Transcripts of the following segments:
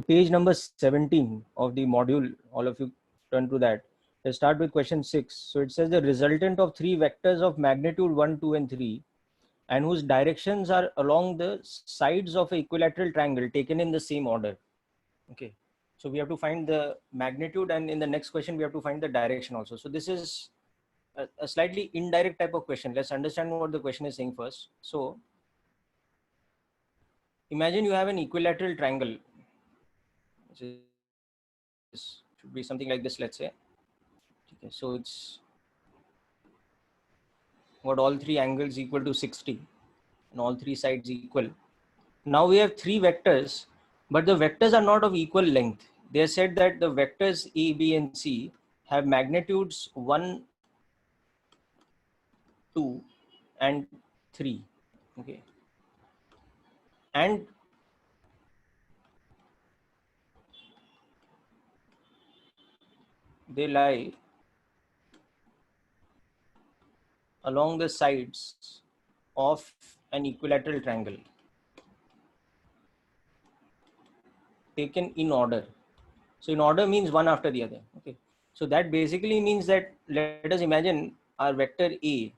page number 17 of the module. All of you turn to that. Let's start with question 6. So it says the resultant of three vectors of magnitude 1, 2, and 3 and whose directions are along the sides of an equilateral triangle taken in the same order. Okay. So we have to find the magnitude, and in the next question we have to find the direction also. So this is a slightly indirect type of question. Let's understand what the question is saying first. So imagine you have an equilateral triangle, which should be something like this, let's say. Okay, so it's got all three angles equal to 60 and all three sides equal. Now we have three vectors, but the vectors are not of equal length. They said that the vectors A, B, and C have magnitudes 1, 2, and 3. Okay. And they lie along the sides of an equilateral triangle taken in order. So in order means one after the other. Okay. So that basically means that, let us imagine our vector A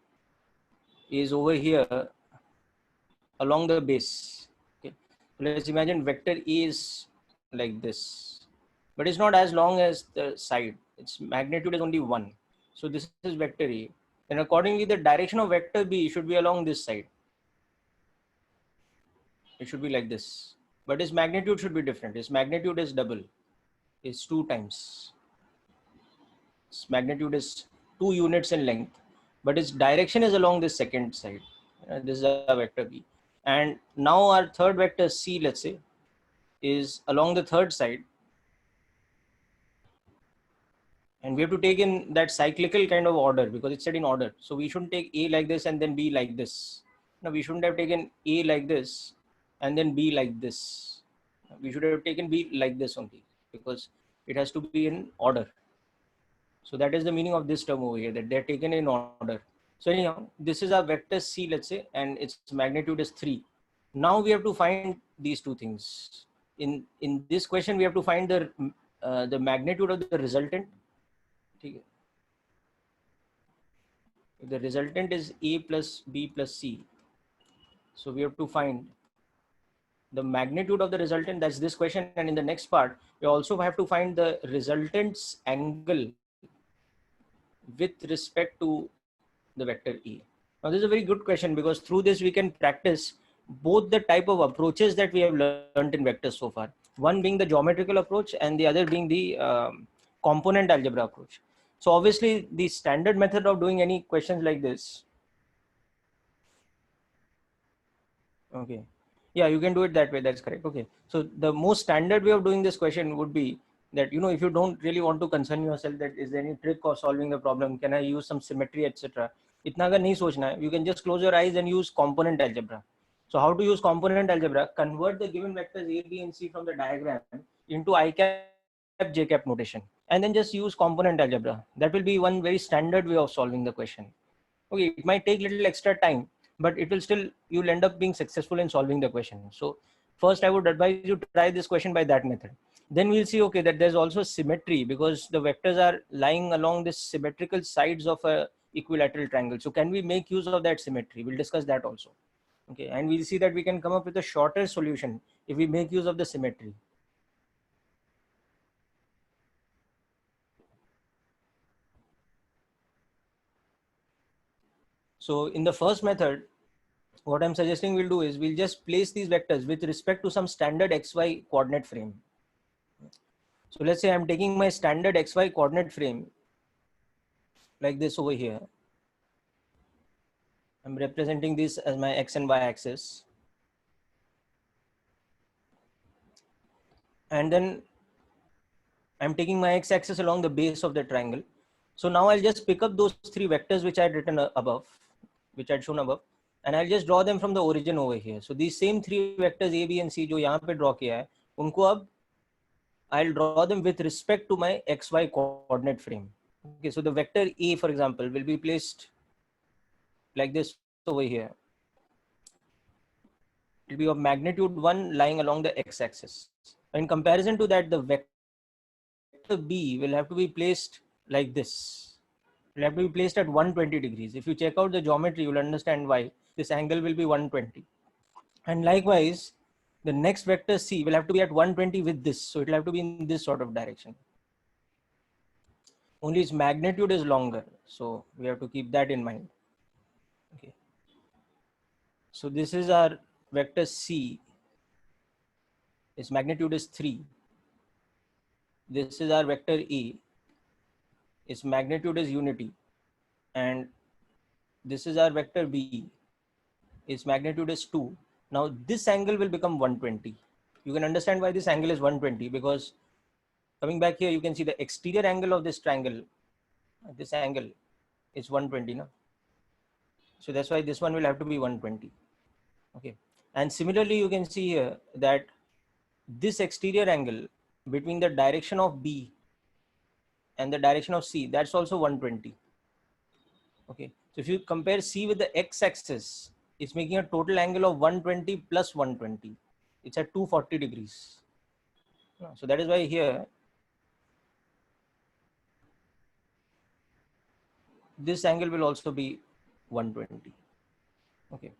is over here along the base. Okay. So let's imagine vector A is like this, but it's not as long as the side. Its magnitude is only 1. So this is vector A. And accordingly, the direction of vector B should be along this side. It should be like this. But its magnitude should be different. Its magnitude is double. It's 2 times. Its magnitude is 2 units in length, but its direction is along this second side. This is a vector B. And now our third vector C, let's say, is along the third side. And we have to take in that cyclical kind of order because it's said in order. So we shouldn't take A like this and then B like this. No, we shouldn't have taken A like this and then B like this. We should have taken B like this only because it has to be in order. So that is the meaning of this term over here, that they're taken in order. So anyhow, this is our vector C, let's say, and its magnitude is 3. Now we have to find these two things. In this question, we have to find the magnitude of the resultant. If the resultant is A plus B plus C, so we have to find the magnitude of the resultant. That's this question. And in the next part, we also have to find the resultant's angle with respect to the vector E. Now this is a very good question because through this we can practice both the type of approaches that we have learned in vectors so far. One being the geometrical approach and the other being the component algebra approach. So obviously the standard method of doing any questions like this. Okay. Yeah, you can do it that way. That's correct. Okay. So the most standard way of doing this question would be that, if you don't really want to concern yourself that is there any trick of solving the problem, can I use some symmetry, etc. इतना अगर नहीं सोचना है, you can just close your eyes and use component algebra. So how to use component algebra? Convert the given vectors A, B, and C from the diagram into I cap, J cap notation, and then just use component algebra. That will be one very standard way of solving the question. Okay, it might take little extra time, but it will still, you'll end up being successful in solving the question. So first I would advise you to try this question by that method. Then we'll see, okay, that there's also symmetry because the vectors are lying along the symmetrical sides of a equilateral triangle. So can we make use of that symmetry? We'll discuss that also. Okay, and we'll see that we can come up with a shorter solution if we make use of the symmetry. So in the first method, what I'm suggesting we'll do is we'll just place these vectors with respect to some standard XY coordinate frame. So let's say I'm taking my standard XY coordinate frame like this over here. I'm representing this as my X and Y axis. And then I'm taking my X axis along the base of the triangle. So now I'll just pick up those three vectors which I had written above, which I had shown above, and I'll just draw them from the origin over here. So these same three vectors A, B, and C जो यहाँ पे draw किया है, उनको अब I'll draw them with respect to my XY coordinate frame. Okay, so the vector A, for example, will be placed like this over here. It will be of magnitude 1 lying along the X axis. In comparison to that, the vector B will have to be placed like this. It will have to be placed at 120 degrees. If you check out the geometry, you will understand why this angle will be 120. And likewise, the next vector C will have to be at 120 with this. So it will have to be in this sort of direction. Only its magnitude is longer. So we have to keep that in mind. Okay. So this is our vector C. Its magnitude is 3. This is our vector A. Its magnitude is unity. And this is our vector B. Its magnitude is 2. Now this angle will become 120. You can understand why this angle is 120, because coming back here, you can see the exterior angle of this triangle. This angle is 120. No? So that's why this one will have to be 120. Okay. And similarly, you can see here that this exterior angle between the direction of B and the direction of C, that's also 120. Okay. So if you compare C with the x-axis, it's making a total angle of 120 plus 120. It's at 240 degrees. So that is why here, this angle will also be 120. Okay.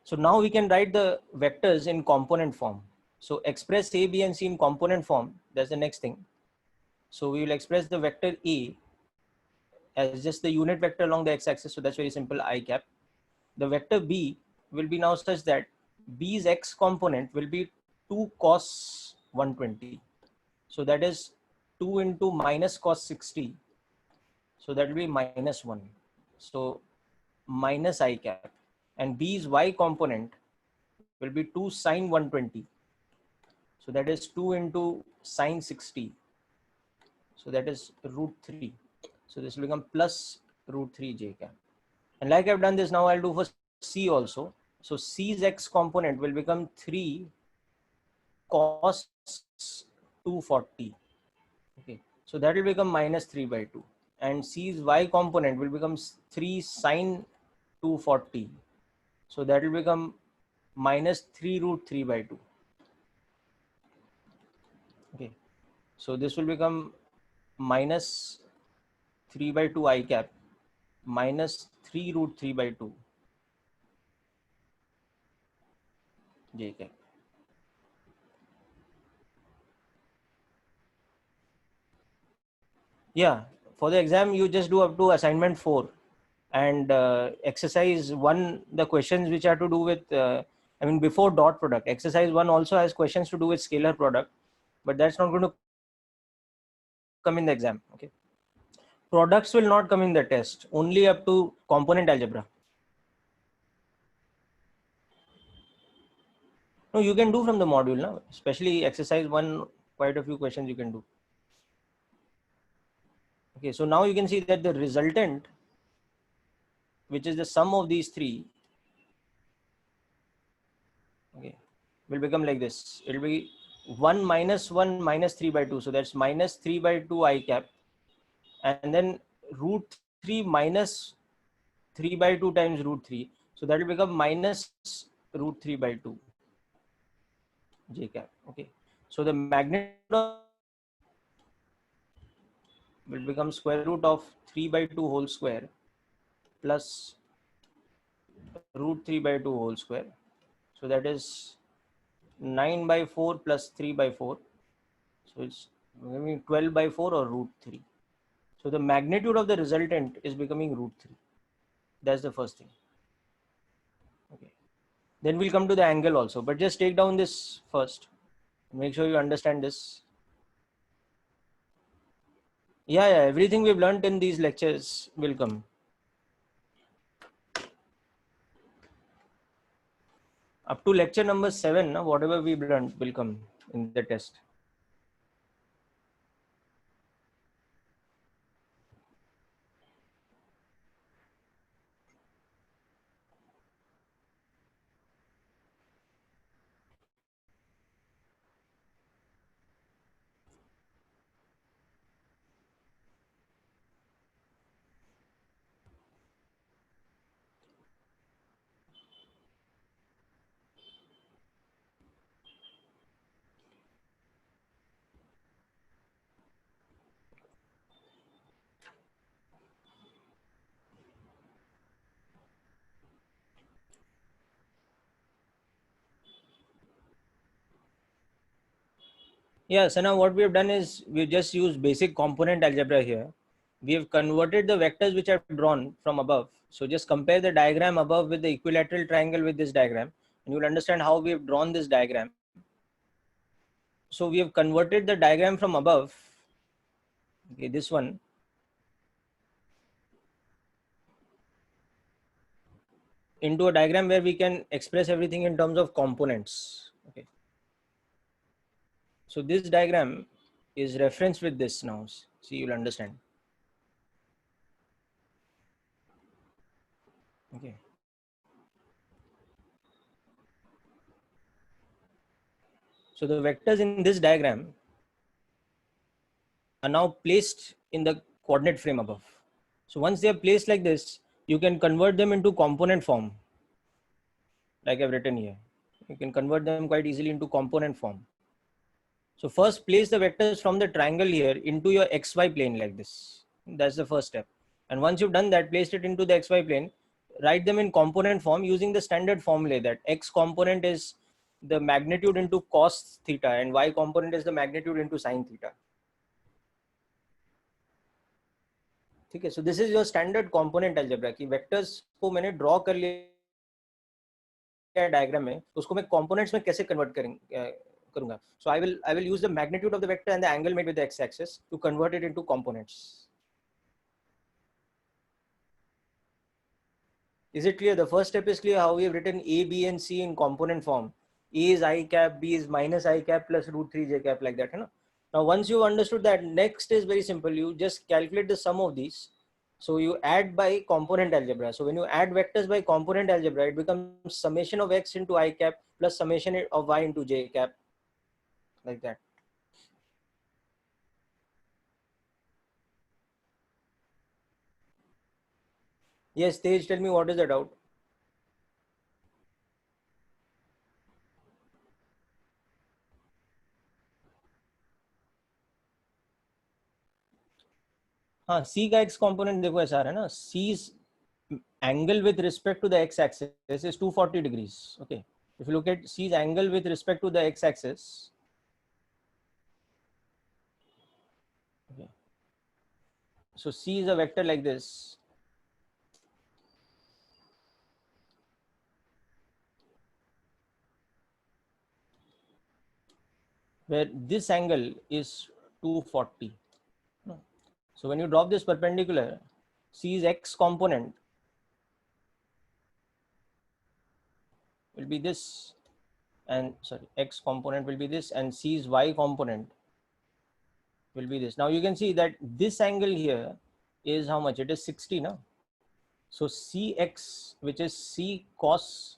So now we can write the vectors in component form. So express A, B, and C in component form. That's the next thing. So we will express the vector A as just the unit vector along the x-axis. So that's very simple, I cap. The vector B will be now such that B's x component will be 2 cos 120. So that is 2 into minus cos 60. So that will be minus 1. So minus I cap. And B's y component will be 2 sine 120. So that is 2 into sine 60. So that is root 3. So this will become plus root 3 j cap. And like I've done this, now I'll do for C also. So C's x component will become 3 cos 240. Okay. So that will become minus 3 by 2. And C's y component will become 3 sine 240. So that will become minus 3 root 3 by 2. Okay. So this will become minus 3 by 2 I cap minus 3 root 3 by 2 j cap. Yeah, for the exam, you just do up to assignment 4 and exercise 1, the questions which are to do with, I mean, before dot product. Exercise 1 also has questions to do with scalar product, but that's not going to come in the exam. Okay. Products will not come in the test, only up to component algebra. No, you can do from the module now, especially exercise 1, quite a few questions you can do. Okay, so now you can see that the resultant, which is the sum of these three, okay, will become like this. It will be 1 minus 1 minus 3 by 2. So that's minus 3 by 2 I cap. And then root 3 minus 3 by 2 times root 3. So that will become minus root 3 by 2 j cap. Okay. So the magnitude will become square root of 3 by 2 whole square plus root 3 by 2 whole square. So that is 9 by 4 plus 3 by 4. So it's 12 by 4 or root 3. So the magnitude of the resultant is becoming root 3. That's the first thing. Okay. Then we'll come to the angle also, but just take down this first. Make sure you understand this. Yeah, everything we've learned in these lectures will come. Up to lecture number 7, whatever we've learned will come in the test. Yeah, so now what we have done is we just use basic component algebra here. We have converted the vectors which are drawn from above. So just compare the diagram above with the equilateral triangle with this diagram, and you'll understand how we have drawn this diagram. So we have converted the diagram from above, okay, this one, into a diagram where we can express everything in terms of components. Okay. So this diagram is referenced with this now. See, you'll understand. Okay. So the vectors in this diagram are now placed in the coordinate frame above. So once they are placed like this, you can convert them into component form, like I've written here. You can convert them quite easily into component form. So first place the vectors from the triangle here into your XY plane like this. That's the first step. And once you've done that, placed it into the XY plane, write them in component form using the standard formula that X component is the magnitude into cos theta and Y component is the magnitude into sin theta. ठीक है, so this is your standard component algebra कि vectors को मैंने draw कर लिया diagram में, तो उसको मैं components में कैसे convert करूँगा. So I will use the magnitude of the vector and the angle made with the x-axis to convert it into components. Is it clear? The first step is clear how we have written A, B, and C in component form. A is I cap, B is minus I cap plus root 3 j cap, like that. You know? Now, once you've understood that, next is very simple. You just calculate the sum of these. So you add by component algebra. So when you add vectors by component algebra, it becomes summation of x into I cap plus summation of y into j cap, like that. Yes, Tej, tell me what is the doubt? हाँ, C का x component देखो ऐसा है ना, C's angle with respect to the x-axis is 240 degrees. Okay, if you look at C's angle with respect to the x-axis, okay, so C is a vector like this. Where this angle is 240. So when you drop this perpendicular, C's x component will be this, and sorry, x component will be this, and C's y component will be this. Now you can see that this angle here is how much? It is 60 now. So Cx, which is C cos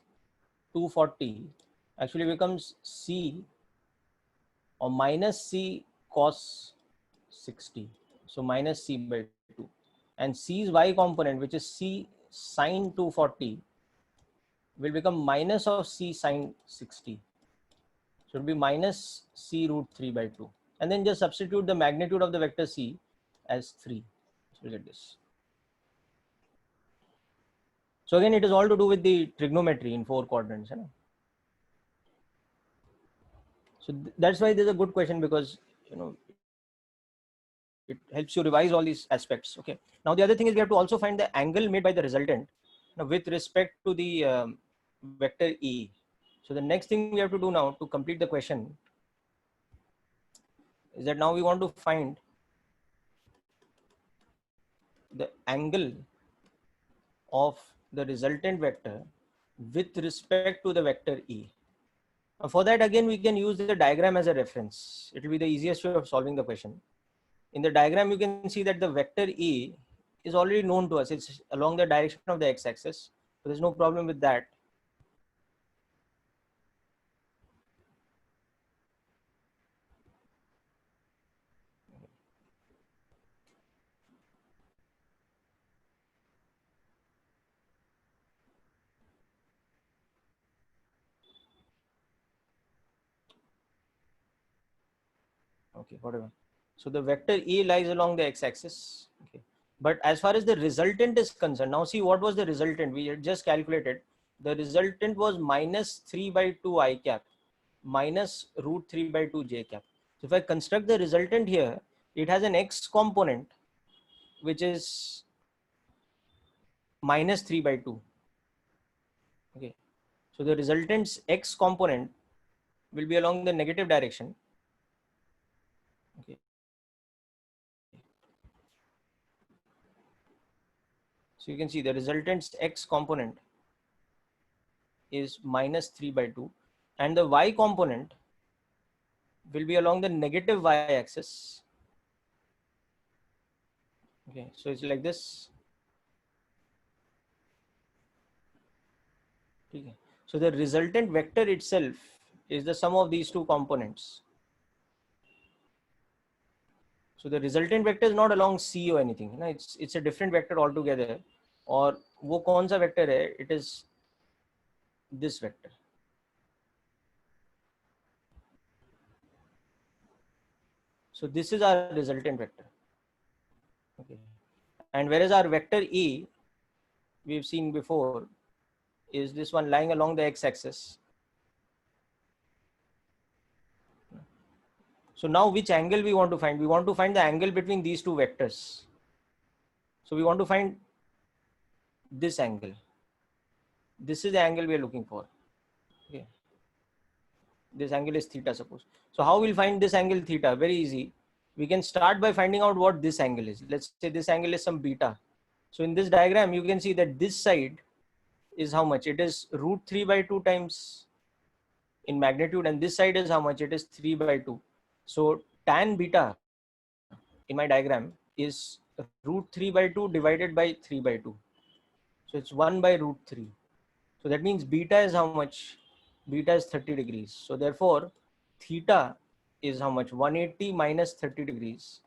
240, actually becomes C or minus C cos 60. So minus C by 2. And C's y component, which is C sin 240, will become minus of C sin 60. So it will be minus C root 3 by 2. And then just substitute the magnitude of the vector C as 3. So we get this. So again, it is all to do with the trigonometry in 4 quadrants. You know? So that's why this is a good question, because you know it helps you revise all these aspects. Okay. Now the other thing is we have to also find the angle made by the resultant with respect to the vector E. So the next thing we have to do now to complete the question is that now we want to find the angle of the resultant vector with respect to the vector E. Now for that, again, we can use the diagram as a reference. It will be the easiest way of solving the question. In the diagram, you can see that the vector E is already known to us. It's along the direction of the x-axis. So there's no problem with that. Okay, whatever. So the vector E lies along the x-axis. Okay. But as far as the resultant is concerned, now see what was the resultant. We had just calculated. The resultant was minus 3 by 2 I cap minus root 3 by 2 j cap. So if I construct the resultant here, it has an x component, which is minus 3 by 2. Okay. So the resultant's x component will be along the negative direction. Okay. So you can see the resultant's x component is minus 3 by 2, and the y component will be along the negative y axis. Okay, so it's like this. Okay. So the resultant vector itself is the sum of these two components. So the resultant vector is not along C or anything. No, it's a different vector altogether. और वो कौन सा vector है? It is this vector. So this is our resultant vector. Okay. And whereas our vector E, we've seen before, is this one lying along the x-axis. So now which angle we want to find? We want to find the angle between these two vectors. So we want to find this angle. This is the angle we are looking for. Okay. This angle is theta, suppose. So how we'll find this angle theta? Very easy. We can start by finding out what this angle is. Let's say this angle is some beta. So in this diagram, you can see that this side is how much? It is root 3 by 2 times in magnitude, and this side is how much? It is 3 by 2. So tan beta in my diagram is root 3 by 2 divided by 3 by 2. So it's 1 by root 3. So that means beta is how much? Beta is 30 degrees. So therefore, theta is how much? 180 minus 30 degrees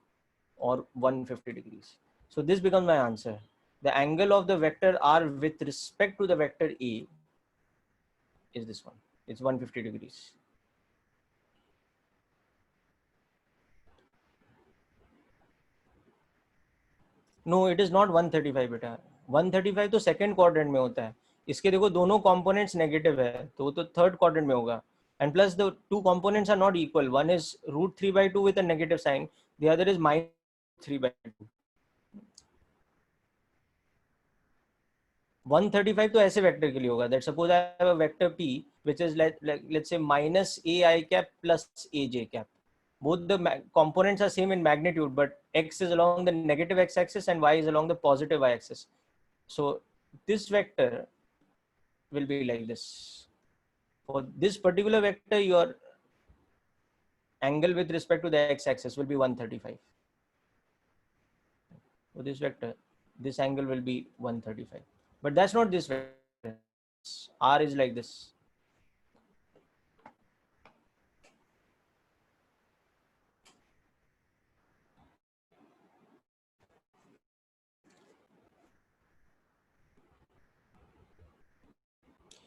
or 150 degrees. So this becomes my answer. The angle of the vector R with respect to the vector A is this one. It's 150 degrees. No, it is not 135 बेटा. 135 तो second quadrant में होता है. इसके देखो दोनों components negative है, तो वो तो थर्ड क्वाड्रेंट में होगा. And plus the two components are not equal. One is root 3 by 2 with a negative sign. The other is minus 3 by 2. 135 तो ऐसे वेक्टर के लिए होगा. That suppose I have a vector P which is let's say minus AI cap plus AJ cap. Both the components are same in magnitude, but X is along the negative X axis and Y is along the positive Y axis. So this vector will be like this. For this particular vector, your angle with respect to the X axis will be 135. For this vector, this angle will be 135. But that's not this vector. R is like this.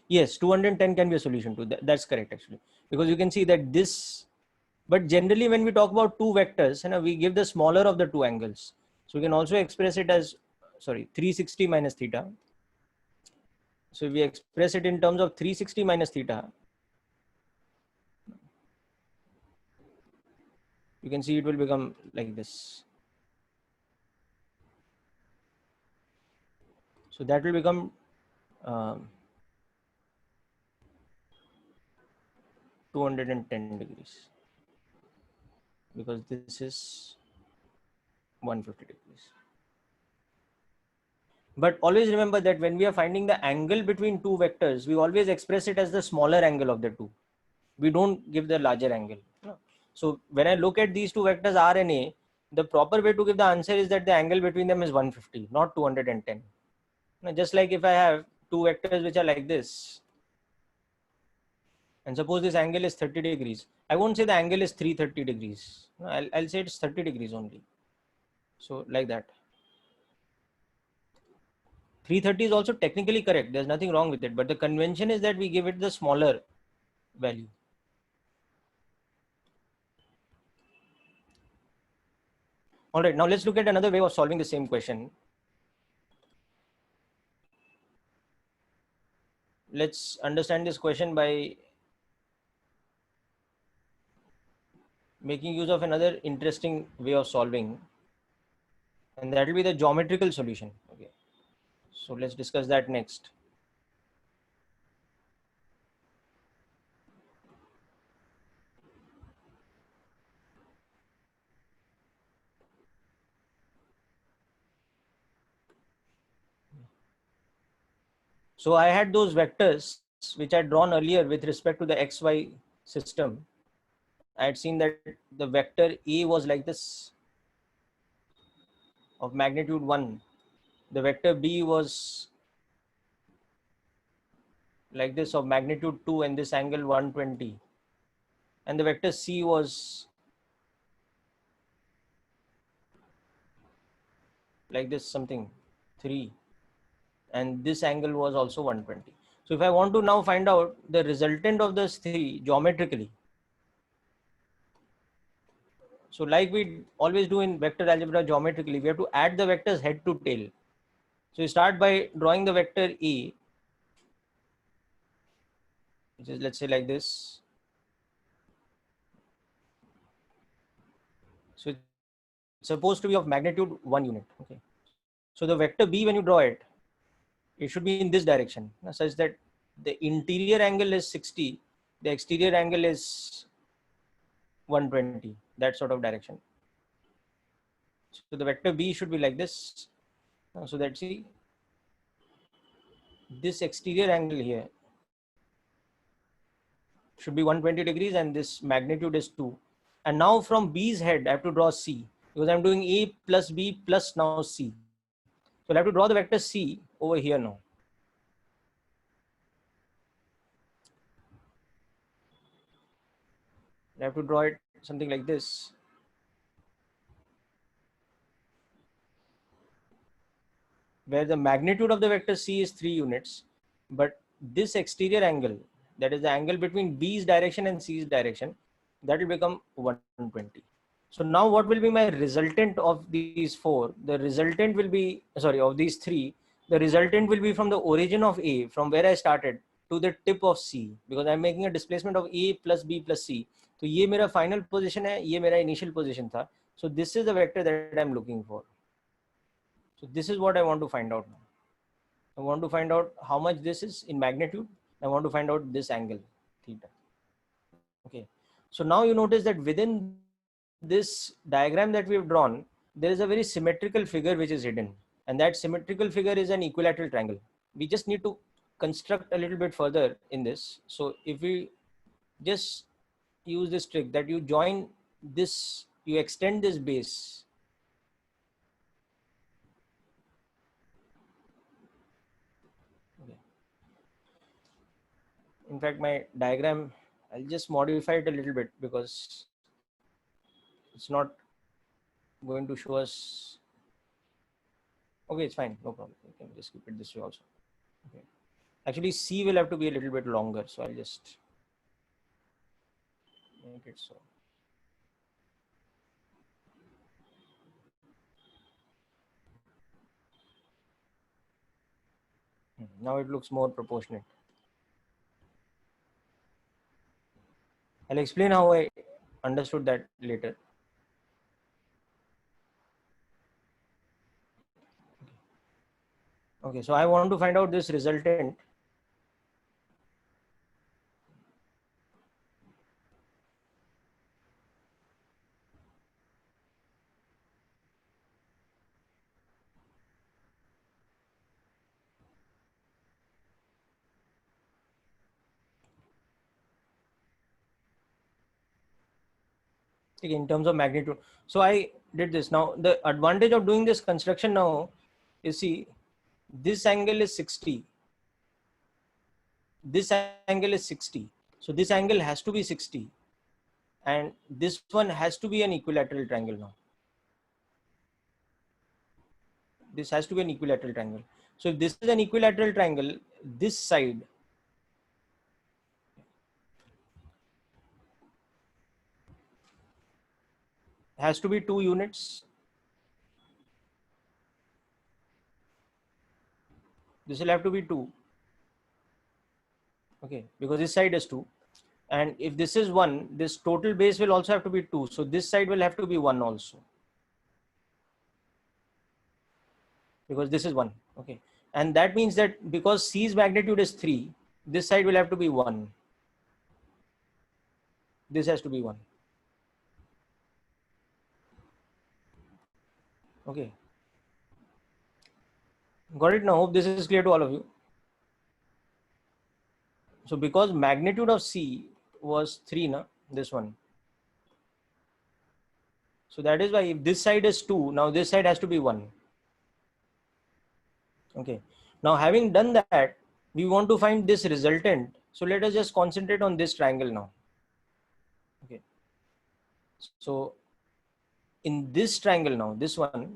Yes, 210 can be a solution to that. That's correct actually, because you can see that this, but generally when we talk about two vectors, we give the smaller of the two angles. So we can also express it as, 360 minus theta. So if we express it in terms of 360 minus theta, you can see it will become like this. So that will become 210 degrees, because this is 150 degrees. But always remember that when we are finding the angle between two vectors, we always express it as the smaller angle of the two. We don't give the larger angle. So when I look at these two vectors R and A, the proper way to give the answer is that the angle between them is 150, not 210. Just like if I have two vectors which are like this, and suppose this angle is 30 degrees, I won't say the angle is 330 degrees. I'll say it's 30 degrees only. So like that. 330 is also technically correct. There's nothing wrong with it. But the convention is that we give it the smaller value. All right, now let's look at another way of solving the same question. Let's understand this question by making use of another interesting way of solving, and that will be the geometrical solution. Okay, so let's discuss that next. So I had those vectors which I had drawn earlier with respect to the xy system. I had seen that the vector A was like this of magnitude 1. The vector B was like this of magnitude 2 and this angle 120. And the vector C was like this something 3. And this angle was also 120. So if I want to now find out the resultant of this 3 geometrically, so like we always do in vector algebra geometrically, we have to add the vectors head to tail. So you start by drawing the vector A, which is, let's say, like this. So it's supposed to be of magnitude 1 unit. Okay. So the vector B, when you draw it, it should be in this direction, such that the interior angle is 60, the exterior angle is 120, that sort of direction. So the vector B should be like this. So that, see, this exterior angle here should be 120 degrees and this magnitude is 2. And now from B's head, I have to draw C because I'm doing A plus B plus now C. So I have to draw the vector C over here now. I have to draw it something like this. Where the magnitude of the vector C is 3 units, but this exterior angle, that is the angle between B's direction and C's direction, that will become 120. So now what will be my resultant of these 4? The resultant will be, sorry, of these 3, the resultant will be from the origin of A, from where I started, to the tip of C, because I'm making a displacement of A plus B plus C. So ये मेरा final position है, ये मेरा initial position था. So this is the vector that I'm looking for. So this is what I want to find out now. I want to find out how much this is in magnitude. I want to find out this angle, theta. Okay. So now you notice that within this diagram that we have drawn, there is a very symmetrical figure which is hidden. And that symmetrical figure is an equilateral triangle. We just need to construct a little bit further in this. So if we just use this trick that you join this, you extend this base. Okay. In fact, my diagram, I'll just modify it a little bit because it's not going to show us. Okay, it's fine, no problem. You can just keep it this way also. Okay. Actually, C will have to be a little bit longer, so I'll just make it so. Now it looks more proportionate. I'll explain how I understood that later. Okay, so I want to find out this resultant. In terms of magnitude. So I did this. Now the advantage of doing this construction now is, see, this angle is 60. This angle is 60. So this angle has to be 60. And this one has to be an equilateral triangle now. This has to be an equilateral triangle. So if this is an equilateral triangle, this side has to be 2 units. This will have to be 2. Okay, because this side is 2. And if this is 1, this total base will also have to be 2. So this side will have to be 1 also, because this is 1. Okay. And that means that because C's magnitude is 3, this side will have to be 1. This has to be 1. Okay. Got it now? Hope this is clear to all of you. So because magnitude of C was 3, na, this one. So that is why if this side is 2, now this side has to be 1. Okay. Now having done that, we want to find this resultant. So let us just concentrate on this triangle now. Okay. So in this triangle now, this one,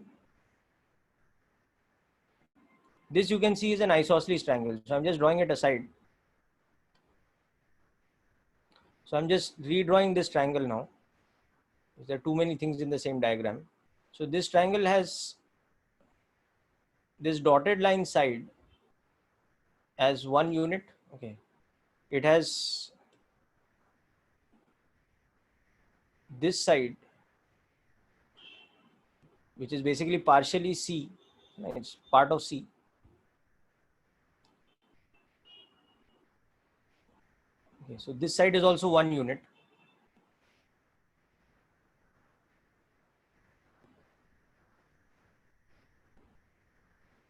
this you can see is an isosceles triangle. So I'm just drawing it aside. So I'm just redrawing this triangle now. There are too many things in the same diagram. So this triangle has this dotted line side as 1 unit. Okay. It has this side, which is basically partially C. It's part of C. Okay. So this side is also 1 unit.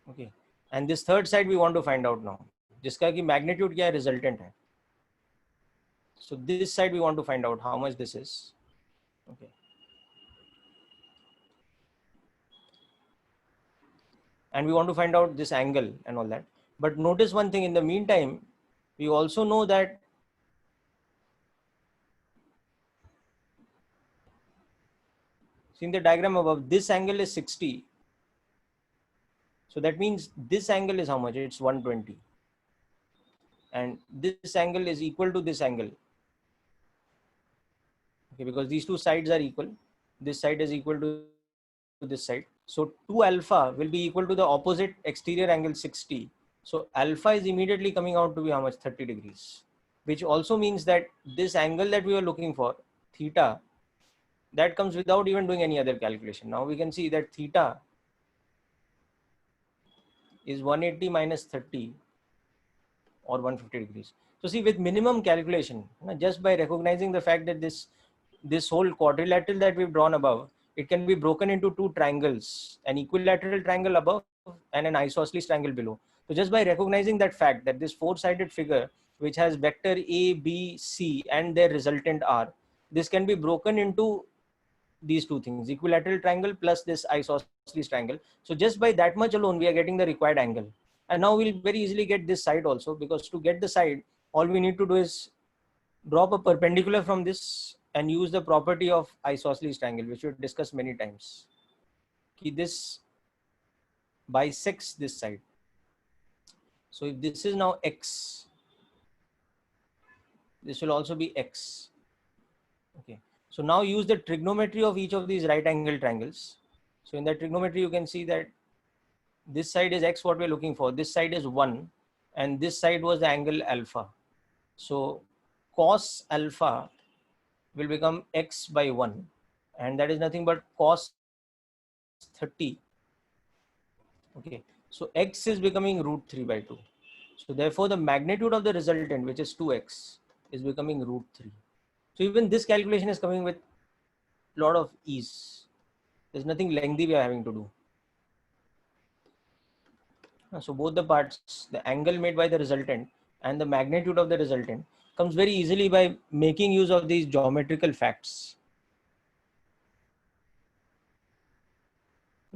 Okay. And this third side we want to find out now. जिसका की magnitude क्या है, resultant है. So this side we want to find out how much this is. Okay. And we want to find out this angle and all that. But notice one thing, in the meantime, we also know that see in the diagram above, this angle is 60. So that means this angle is how much? It's 120. And this angle is equal to this angle. Okay, because these two sides are equal. This side is equal to this side. So 2 alpha will be equal to the opposite exterior angle 60. So alpha is immediately coming out to be how much? 30 degrees. Which also means that this angle that we were looking for, theta, that comes without even doing any other calculation. Now we can see that theta is 180 minus 30 or 150 degrees. So see, with minimum calculation, just by recognizing the fact that this whole quadrilateral that we've drawn above, it can be broken into two triangles, an equilateral triangle above and an isosceles triangle below. So just by recognizing that fact that this four-sided figure, which has vector A, B, C and their resultant R, this can be broken into these two things, equilateral triangle plus this isosceles triangle. So just by that much alone, we are getting the required angle. And now we'll very easily get this side also, because to get the side, all we need to do is drop a perpendicular from this and use the property of isosceles triangle, which we've discussed many times. This bisects this side. So if this is now X, this will also be X. Okay. So now use the trigonometry of each of these right angle triangles. So in that trigonometry, you can see that this side is X, what we're looking for. This side is 1 and this side was the angle alpha. So cos alpha will become X by 1, and that is nothing but cos 30. Okay. So X is becoming root 3 by 2. So therefore the magnitude of the resultant, which is 2X, is becoming root 3. So even this calculation is coming with a lot of ease. There's nothing lengthy we are having to do. So both the parts, the angle made by the resultant and the magnitude of the resultant, comes very easily by making use of these geometrical facts.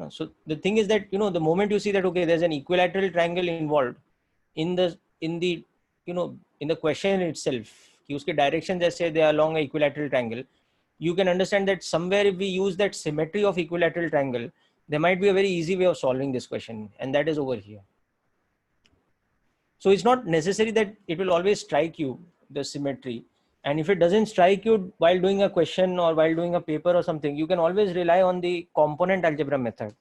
So the thing is that, the moment you see that, okay, there's an equilateral triangle involved in the in the question itself, uske direction just say they are along an equilateral triangle, you can understand that somewhere if we use that symmetry of equilateral triangle, there might be a very easy way of solving this question, and that is over here. So it's not necessary that it will always strike you, the symmetry. And if it doesn't strike you while doing a question or while doing a paper or something, you can always rely on the component algebra method.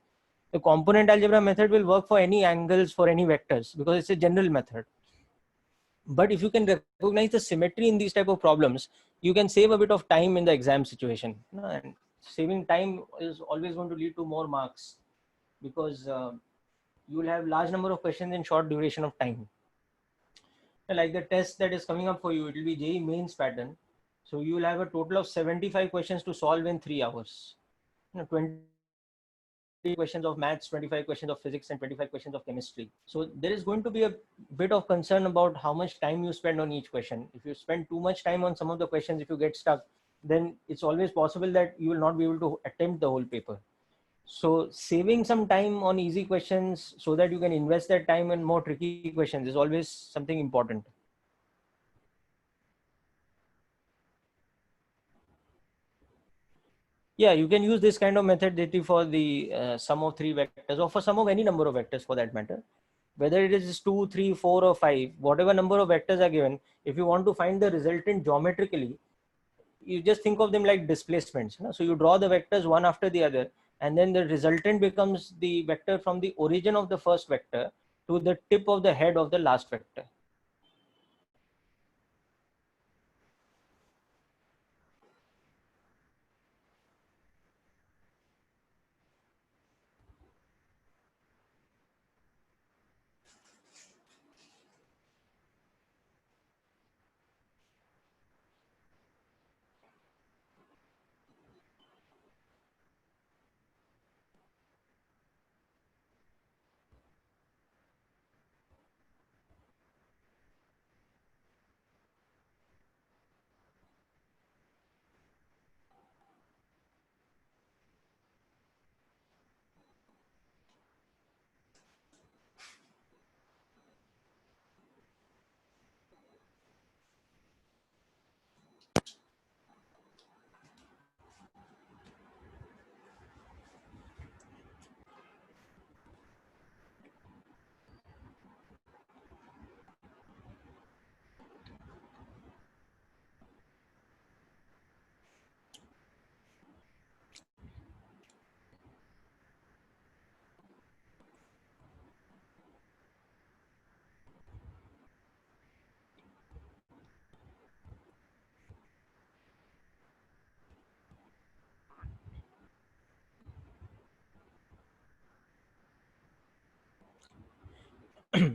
The component algebra method will work for any angles, for any vectors, because it's a general method. But if you can recognize the symmetry in these type of problems, you can save a bit of time in the exam situation. And saving time is always going to lead to more marks, because you will have large number of questions in short duration of time. Like the test that is coming up for you, it will be JEE mains pattern. So you will have a total of 75 questions to solve in 3 hours. 20 questions of maths, 25 questions of physics, and 25 questions of chemistry. So there is going to be a bit of concern about how much time you spend on each question. If you spend too much time on some of the questions, if you get stuck, then it's always possible that you will not be able to attempt the whole paper. So saving some time on easy questions so that you can invest that time in more tricky questions is always something important. Yeah, you can use this kind of method for the sum of 3 vectors, or for sum of any number of vectors for that matter. Whether it is 2, 3, 4, or 5, whatever number of vectors are given, if you want to find the resultant geometrically, you just think of them like displacements. So you draw the vectors one after the other, and then the resultant becomes the vector from the origin of the first vector to the tip of the head of the last vector.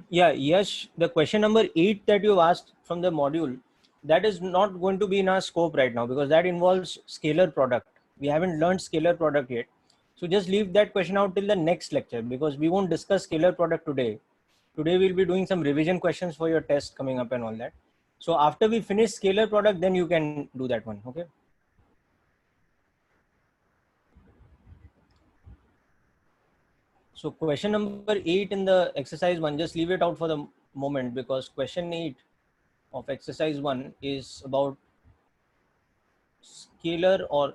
Yeah, Yash, the question number 8 that you asked from the module, that is not going to be in our scope right now, because that involves scalar product. We haven't learned scalar product yet. So just leave that question out till the next lecture, because we won't discuss scalar product today. Today we'll be doing some revision questions for your test coming up and all that. So after we finish scalar product, then you can do that one. Okay. So question number 8 in the exercise 1, just leave it out for the moment, because question 8 of exercise 1 is about scalar or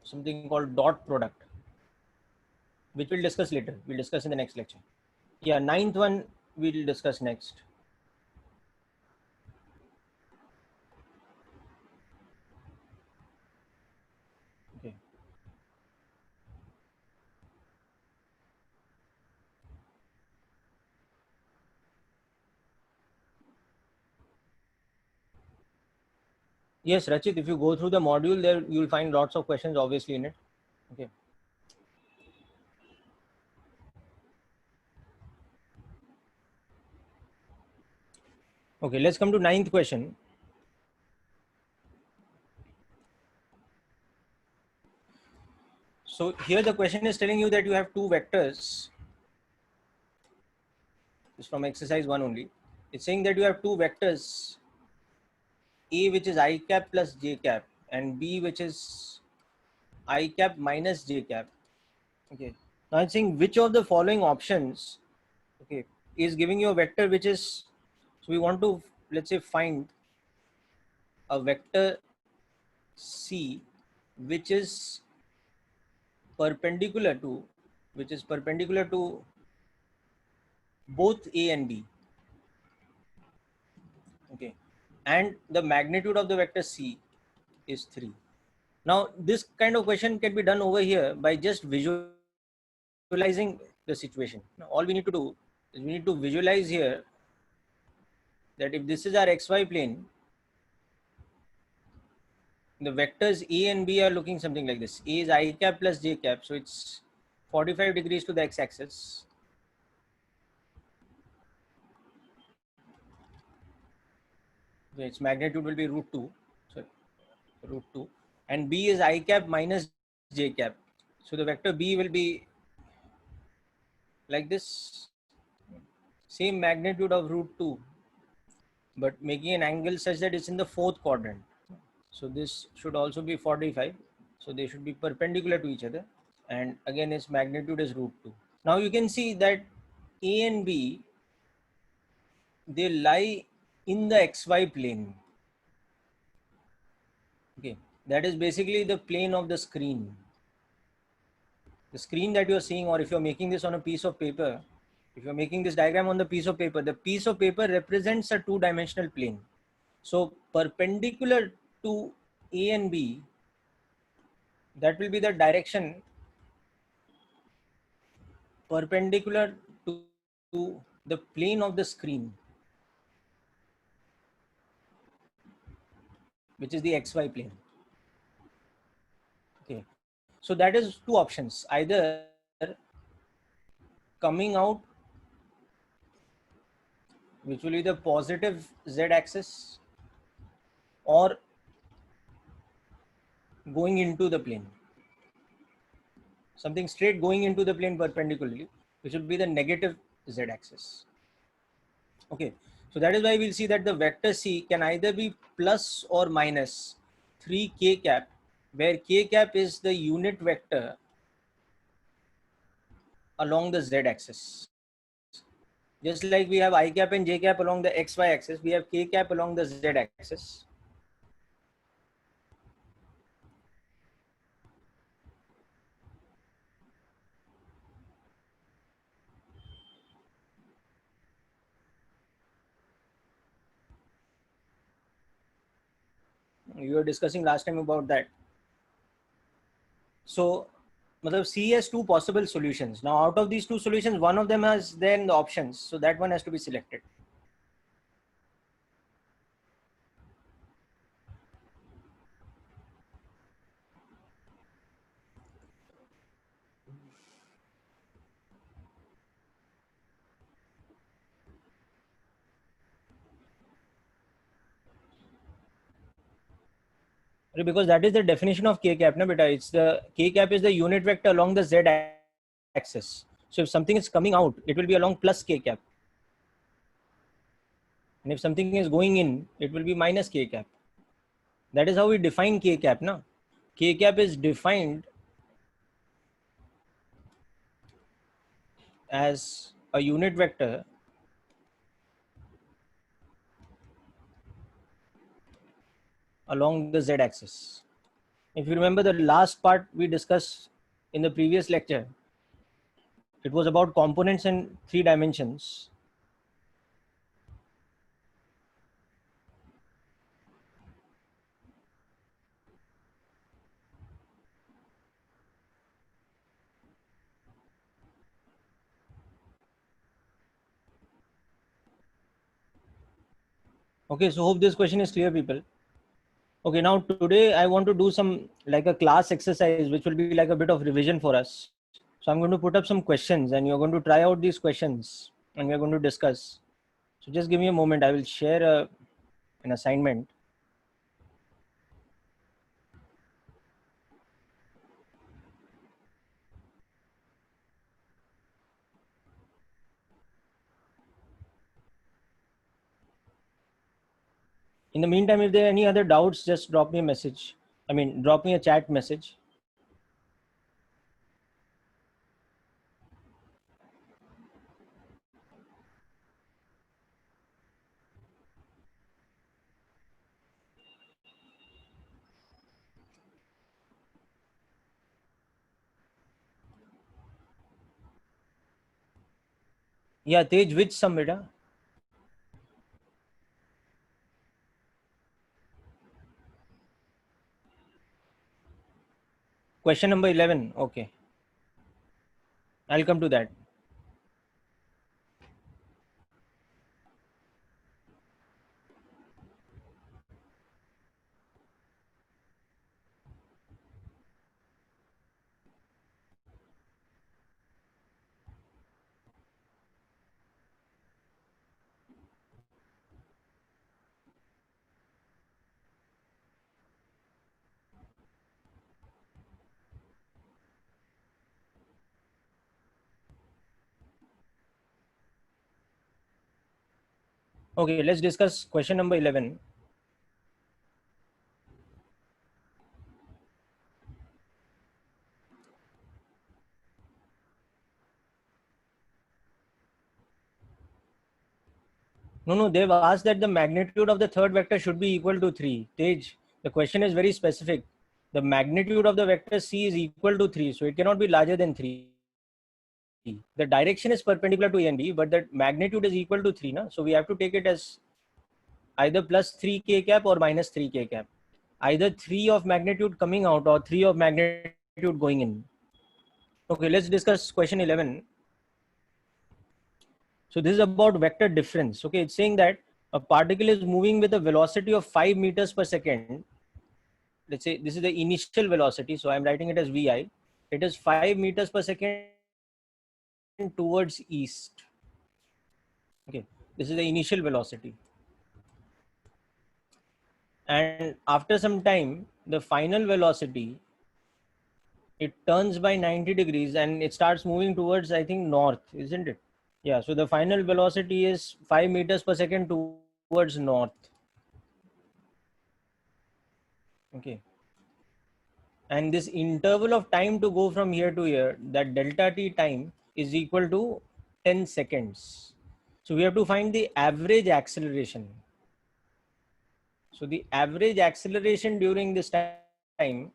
something called dot product, which we'll discuss later. We'll discuss in the next lecture. Yeah, ninth one we'll discuss next. Okay. Yes, Rachit, if you go through the module there, you'll find lots of questions obviously in it. Okay. Okay, let's come to ninth question. So here the question is telling you that you have two vectors. It's from exercise 1 only. It's saying that you have two vectors, A which is I cap plus J cap, and B which is I cap minus J cap. Okay. Now it's saying which of the following options, okay, is giving you a vector which is, so we want to, let's say, find a vector C which is perpendicular to, both A and B. Okay. And the magnitude of the vector C is 3. Now this kind of question can be done over here by just visualizing the situation. Now all we need to do is we need to visualize here that if this is our xy plane, the vectors A and B are looking something like this. A is I cap plus j cap, so it's 45 degrees to the x-axis. So its magnitude will be root 2. So root 2. And B is I cap minus j cap. So the vector B will be like this. Same magnitude of root 2, but making an angle such that it's in the fourth quadrant. So this should also be 45. So they should be perpendicular to each other. And again, its magnitude is root 2. Now you can see that A and B, they lie in the xy plane. Okay, that is basically the plane of the screen. The screen that you're seeing, or if you're making this on a piece of paper, if you're making this diagram on the piece of paper, the piece of paper represents a two-dimensional plane. So perpendicular to A and B, that will be the direction perpendicular to the plane of the screen, which is the xy plane. Okay, so that is two options: either coming out, which will be the positive z-axis, or going into the plane. Something straight going into the plane perpendicularly, which would be the negative z-axis. Okay, so that is why we'll see that the vector C can either be plus or minus 3k cap, where k cap is the unit vector along the z-axis. Just like we have I cap and j cap along the xy axis, we have k cap along the z-axis. We were discussing last time about that. So C has two possible solutions. Now out of these two solutions, one of them has then the options. So that one has to be selected. Because that is the definition of k cap, na beta. It's the k cap is the unit vector along the z axis. So if something is coming out, it will be along plus k cap. And if something is going in, it will be minus k cap. That is how we define k cap, na. K cap is defined as a unit vector along the z axis. If you remember the last part we discussed in the previous lecture, it was about components in 3 dimensions. Okay, so hope this question is clear, people. Okay, now today I want to do some like a class exercise, which will be like a bit of revision for us. So I'm going to put up some questions and you're going to try out these questions and we're going to discuss. So just give me a moment. I will share an assignment. In the meantime, if there are any other doubts, just drop me a message. Drop me a chat message. Yeah, Tej, which sum, beta? Question number 11. Okay. I'll come to that. Okay, let's discuss question number 11. No, they've asked that the magnitude of the third vector should be equal to 3. Tej, the question is very specific. The magnitude of the vector C is equal to 3, so it cannot be larger than 3. The direction is perpendicular to A and B, but the magnitude is equal to 3. Na? So we have to take it as either plus 3k cap or minus 3k cap. Either 3 of magnitude coming out or 3 of magnitude going in. Okay, let's discuss question 11. So this is about vector difference. Okay, it's saying that a particle is moving with a velocity of 5 meters per second. Let's say this is the initial velocity. So I'm writing it as VI. It is 5 meters per second towards east. Okay, this is the initial velocity. And after some time, the final velocity, it turns by 90 degrees and it starts moving towards, I think, north, isn't it? Yeah, so the final velocity is 5 meters per second towards north. Okay. And this interval of time to go from here to here, that delta t time is equal to 10 seconds. So we have to find the average acceleration. So the average acceleration during this time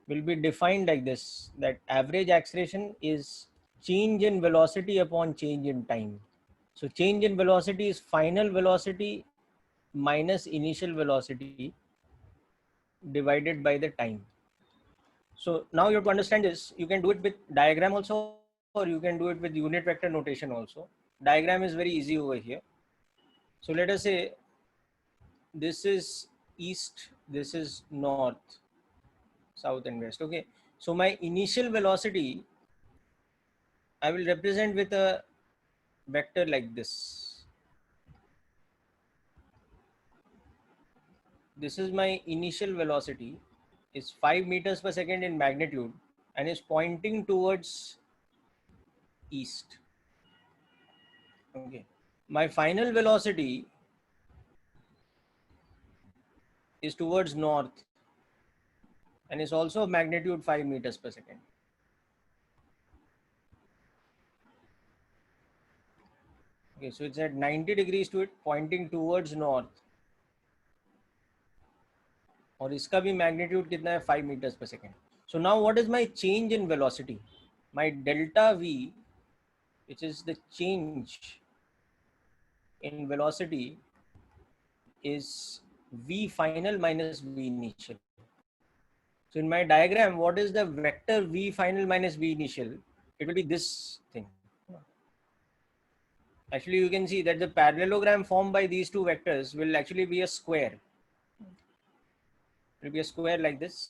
will be defined like this, that average acceleration is change in velocity upon change in time. So change in velocity is final velocity minus initial velocity divided by the time. So now you have to understand this. You can do it with diagram also, or you can do it with unit vector notation also. Diagram is very easy over here. So let us say this is east, this is north, south and west. Okay. So my initial velocity, I will represent with a vector like this. This is my initial velocity, is 5 meters per second in magnitude and is pointing towards east. Okay. My final velocity is towards north and is also magnitude 5 meters per second. Okay, so it's at 90 degrees to it, pointing towards north. और इसका भी magnitude कितना है 5 meters per second. So now what is my change in velocity? My delta v, which is the change in velocity, is v final minus v initial. So in my diagram, what is the vector v final minus v initial? It will be this thing. Actually, you can see that the parallelogram formed by these two vectors will actually be a square. It will be a square like this.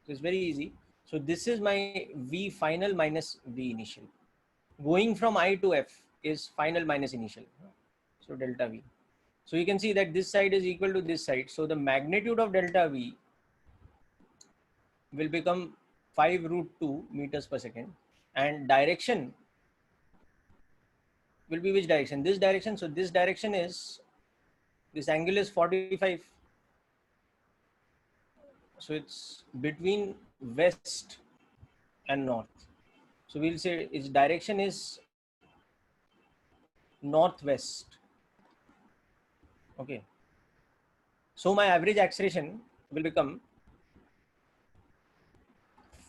So it's very easy. So this is my v final minus v initial. Going from I to f is final minus initial. So delta v. So you can see that this side is equal to this side. So the magnitude of delta v will become 5 root 2 meters per second, and direction will be which direction? This direction. So this direction is, this angle is 45. So it's between west and north. So we'll say its direction is northwest. Okay. So my average acceleration will become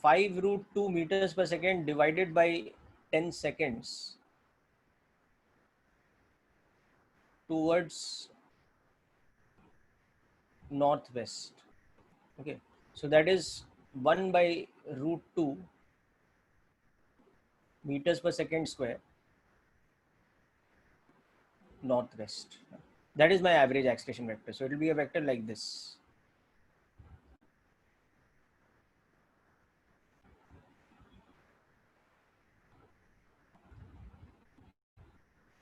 5 root 2 meters per second divided by 10 seconds towards northwest. Okay. So that is 1 by root 2 meters per second square northwest. That is my average acceleration vector. So it will be a vector like this.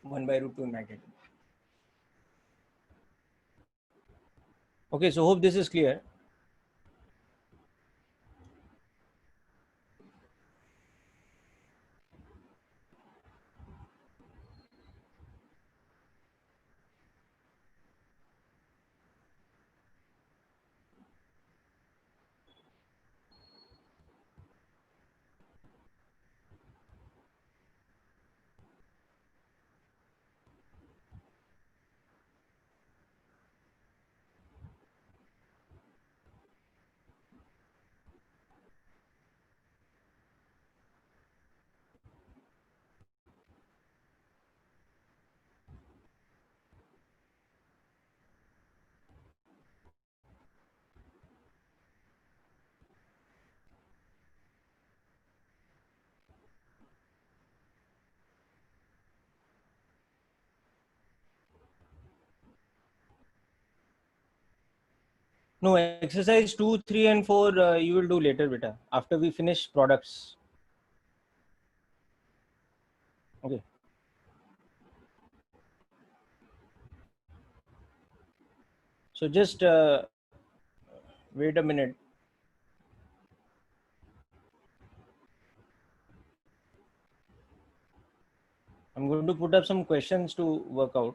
One by root 2 in magnitude. Okay, so hope this is clear. No, exercise 2, 3 and 4 you will do later, beta, after we finish products. Okay. So just wait a minute. I'm going to put up some questions to work out.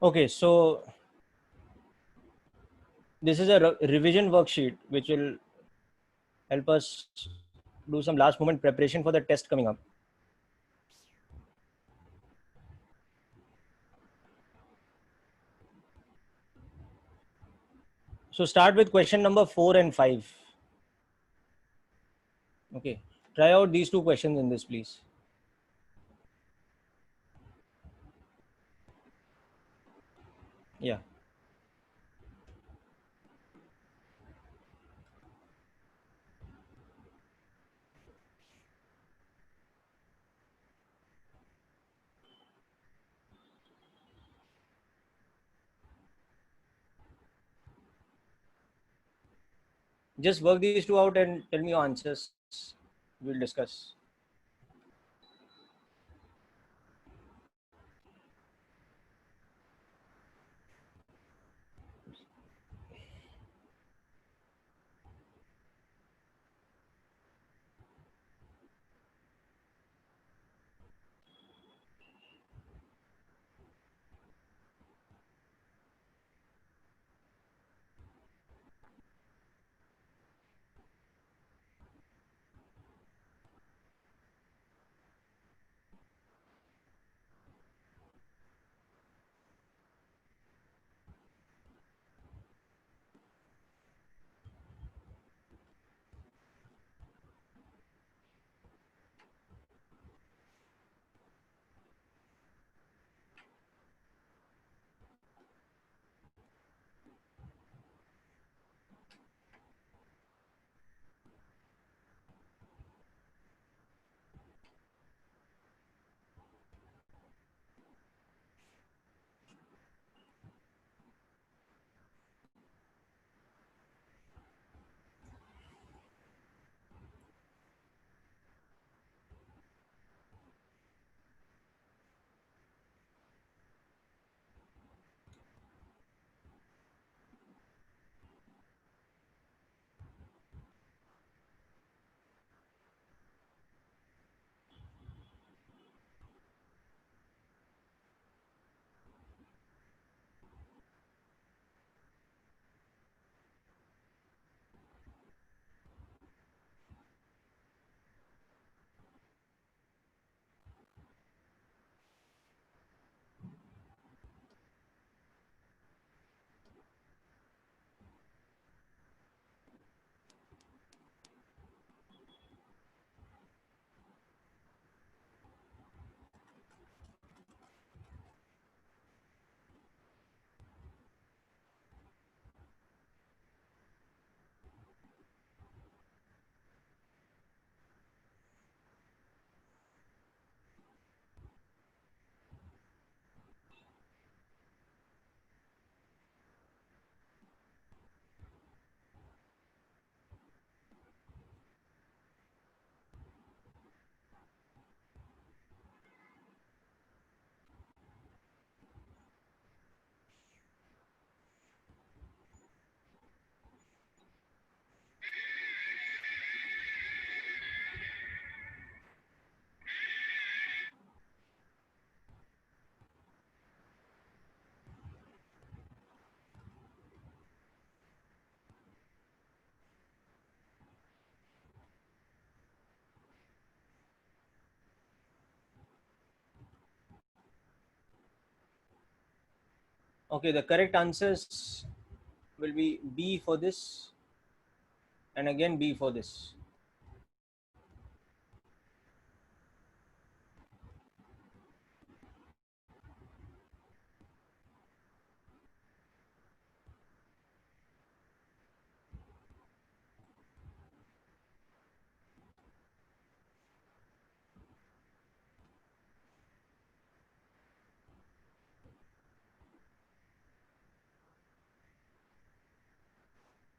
Okay, so this is a revision worksheet which will help us do some last moment preparation for the test coming up. So start with question number 4 and 5. Okay, try out these two questions in this, please. Yeah. Just work these two out and tell me your answers. We'll discuss. Okay, the correct answers will be B for this and again B for this.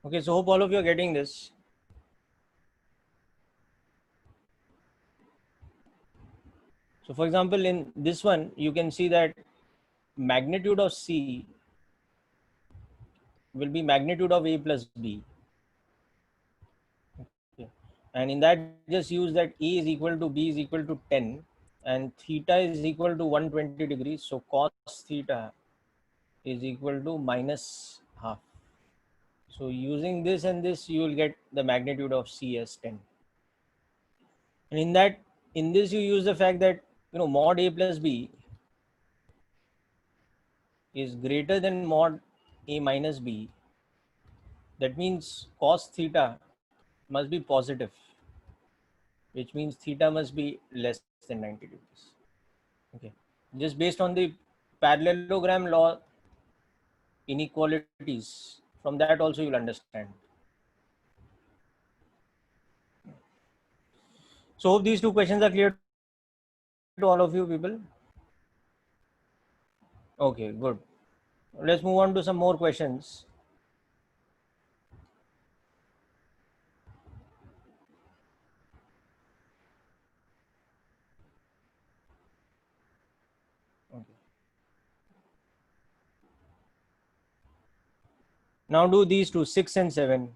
Okay, so hope all of you are getting this. So for example, in this one, you can see that magnitude of C will be magnitude of A plus B. Okay. And in that, just use that A is equal to B is equal to 10 and theta is equal to 120 degrees. So cos theta is equal to minus half. So using this and this, you will get the magnitude of C as 10. And in this, you use the fact that, mod A plus B is greater than mod A minus B. That means cos theta must be positive, which means theta must be less than 90 degrees. Okay. Just based on the parallelogram law inequalities, from that also you'll understand. So hope these two questions are clear to all of you people. Okay, good. Let's move on to some more questions. Okay. Now do these two, 6 and 7.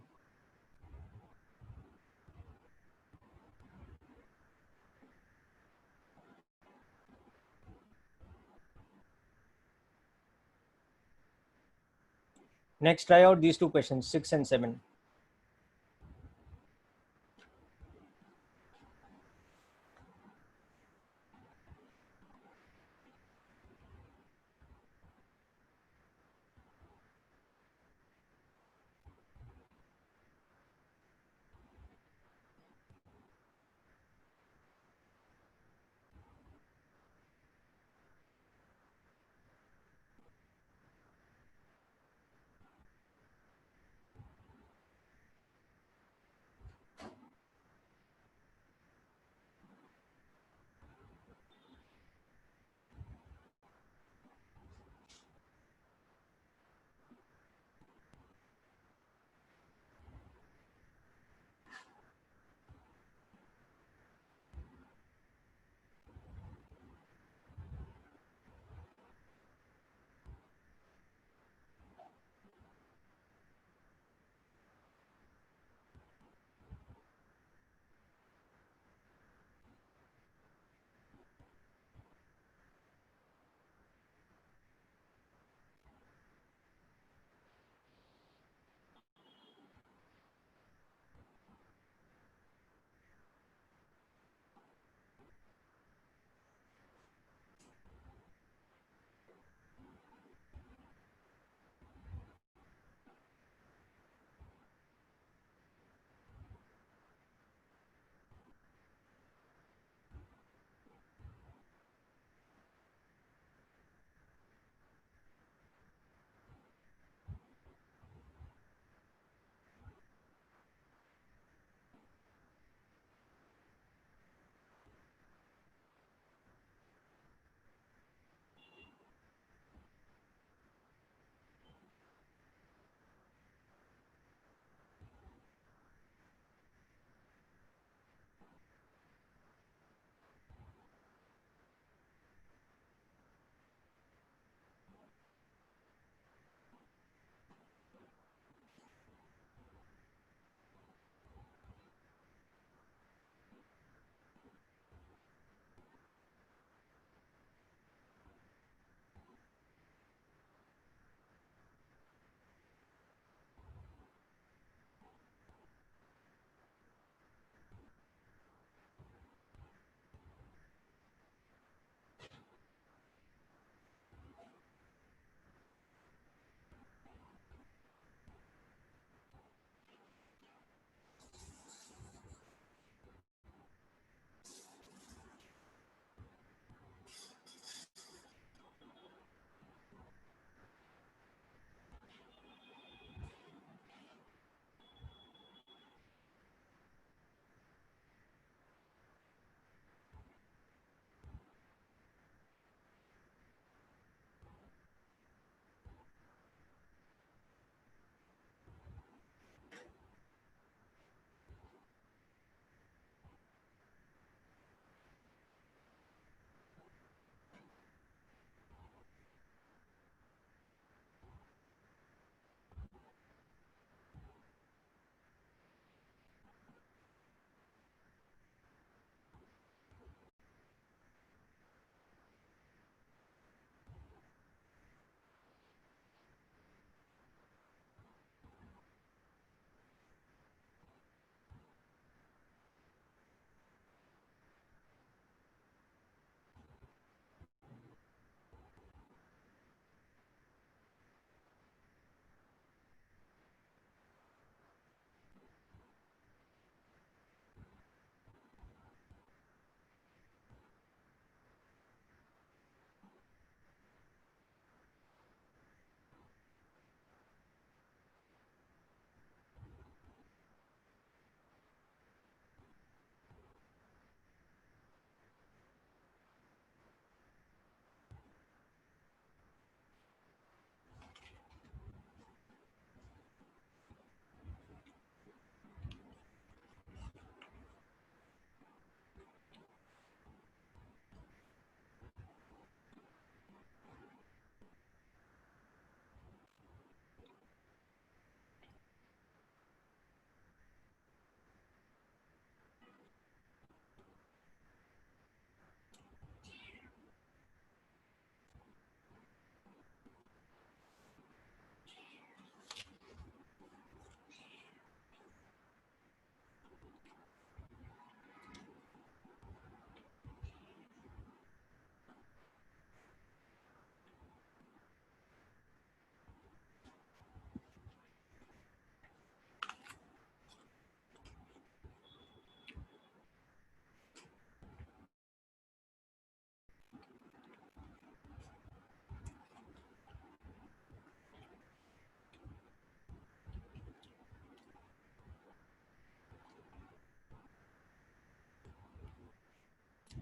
Next, try out these two questions, 6 and 7.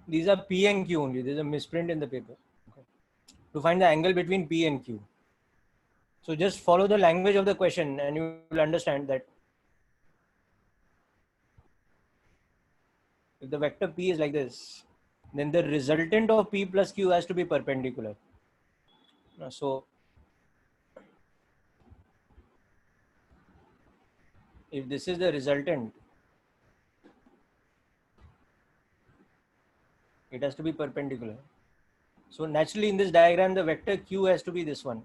These are P and Q only. There's a misprint in the paper. Okay. To find the angle between P and Q. So just follow the language of the question and you will understand that if the vector P is like this, then the resultant of P plus Q has to be perpendicular. So if this is the resultant, it has to be perpendicular. So naturally in this diagram, the vector Q has to be this one.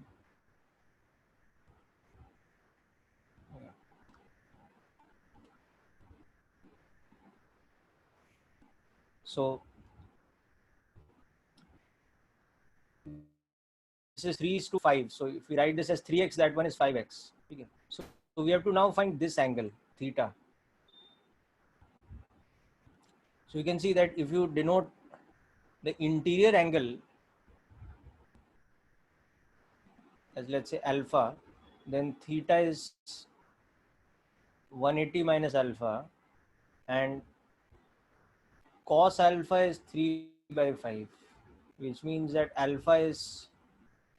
So this is 3:5. So if we write this as 3x, that one is 5x. Okay. So we have to now find this angle, theta. So you can see that if you denote the interior angle as, let's say, alpha, then theta is 180 minus alpha, and cos alpha is 3 by 5, which means that alpha is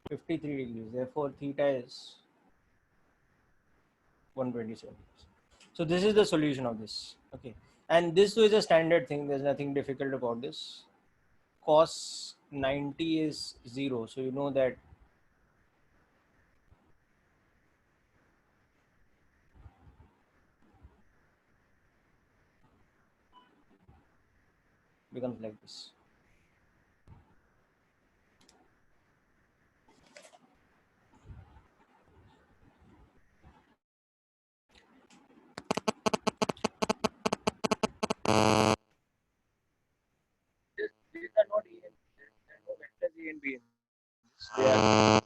53 degrees. Therefore, theta is 127. So this is the solution of this. Okay. And this is a standard thing. There's nothing difficult about this. Cos 90 is 0. So you know that becomes like this. These are not A and B. There are no vectors A and B in this. They are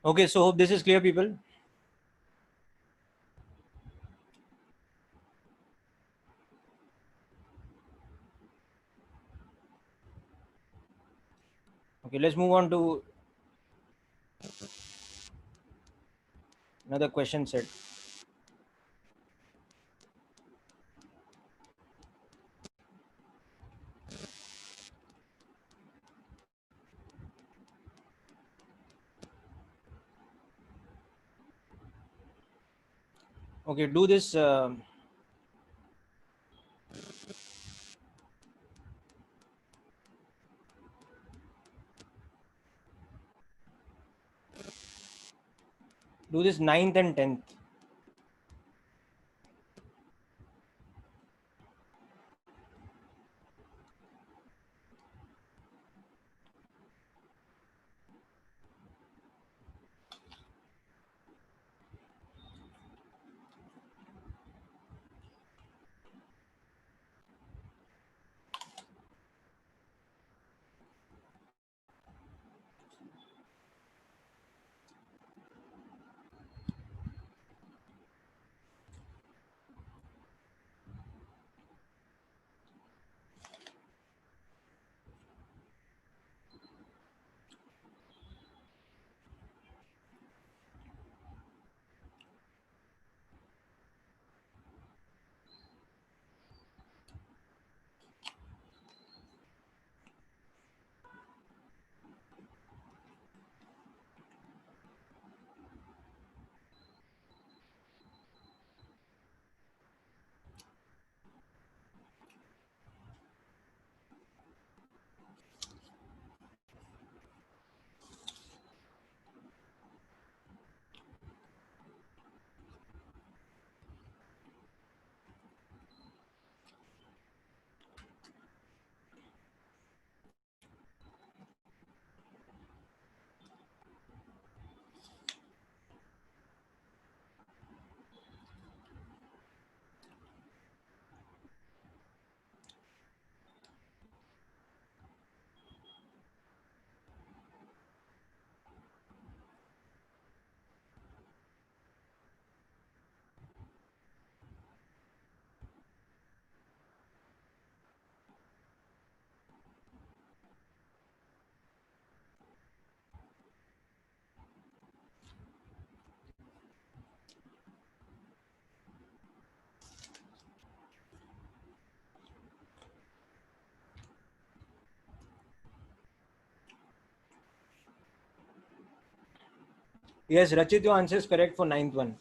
okay. So hope this is clear, people. Okay, let's move on to another question set. Okay, do this. Do this 9th and 10th. Yes, Rachit, your answer is correct for ninth one.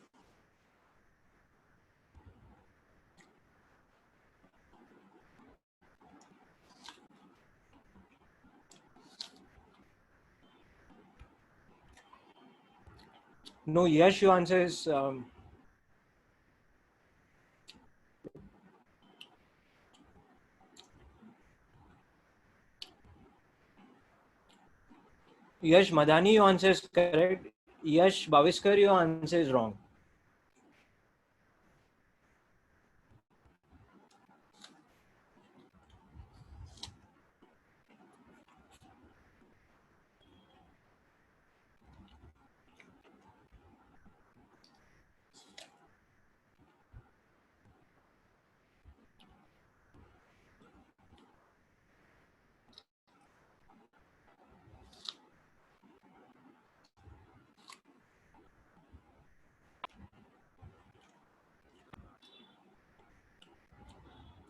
No, Yash, your answer is Yash Madani, your answer is correct. Yash Bhaviskar, your answer is wrong.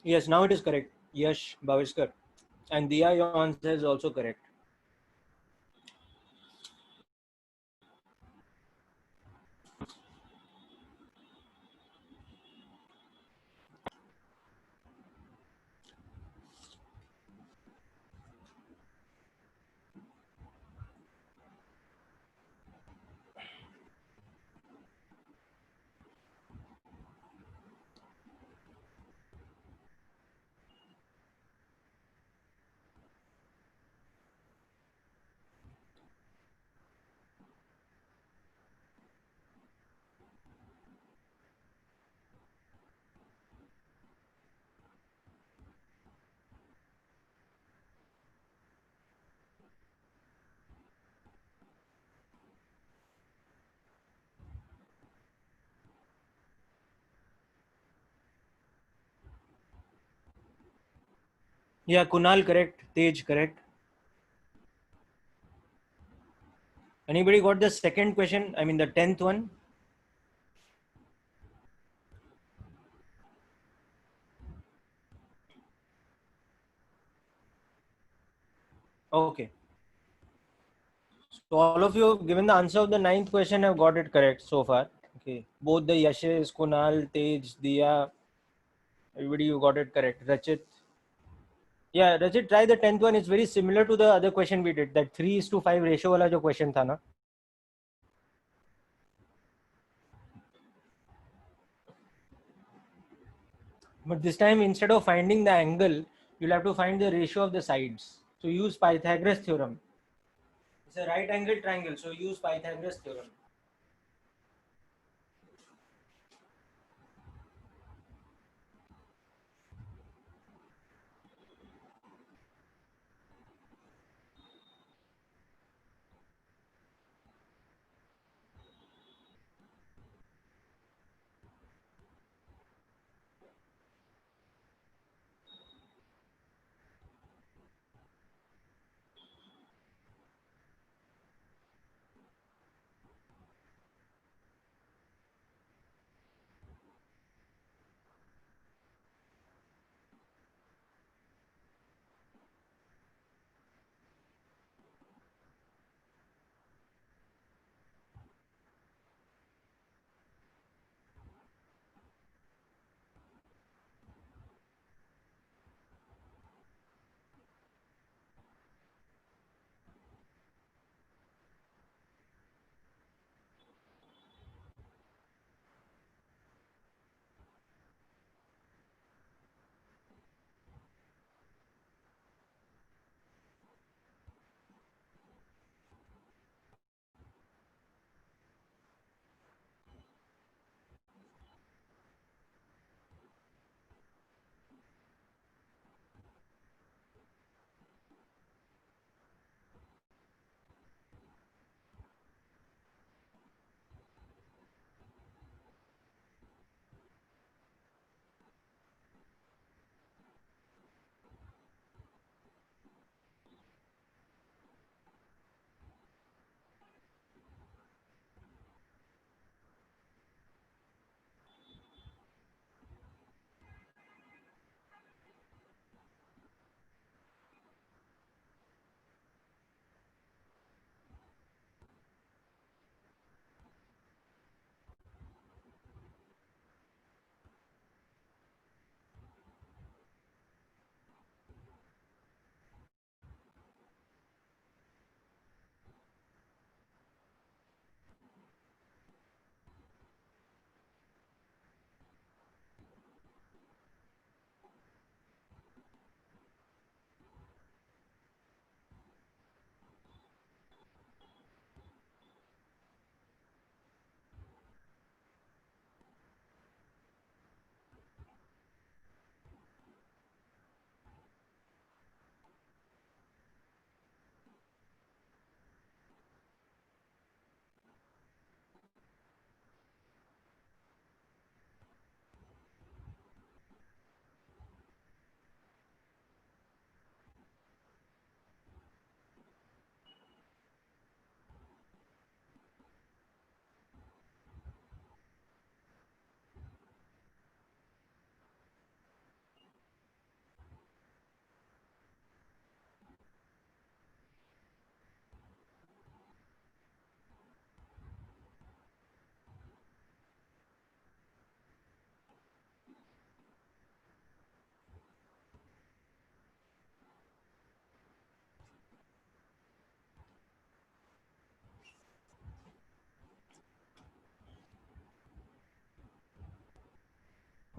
Yes, now it is correct. Yash Bhaviskar. And Diya, your answer is also correct. Yeah, Kunal correct. Tej correct. Anybody got the second question? I mean the 10th one? Okay. So all of you have given the answer of the ninth question have got it correct so far. Okay. Both the Yashes, Kunal, Tej, Diya, everybody you got it correct. Rachit. Yeah, Rachit, try the 10th one. It's very similar to the other question we did. That 3:5 ratio wala jo question tha na. But this time instead of finding the angle, you'll have to find the ratio of the sides. So use Pythagoras theorem. It's a right angle triangle. So use Pythagoras theorem.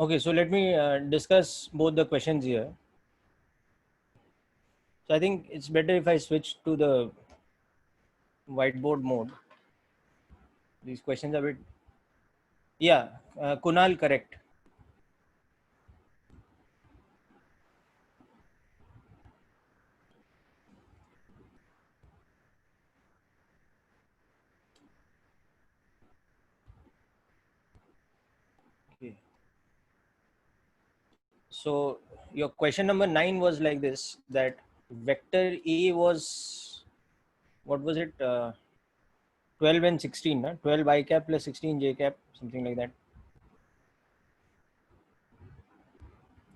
Okay, so let me discuss both the questions here. So I think it's better if I switch to the whiteboard mode. These questions are a bit, yeah, Kunal, correct. Okay. So your question number 9 was like this, that vector A was, what was it? 12 and 16, huh? 12 I cap plus 16 J cap, something like that.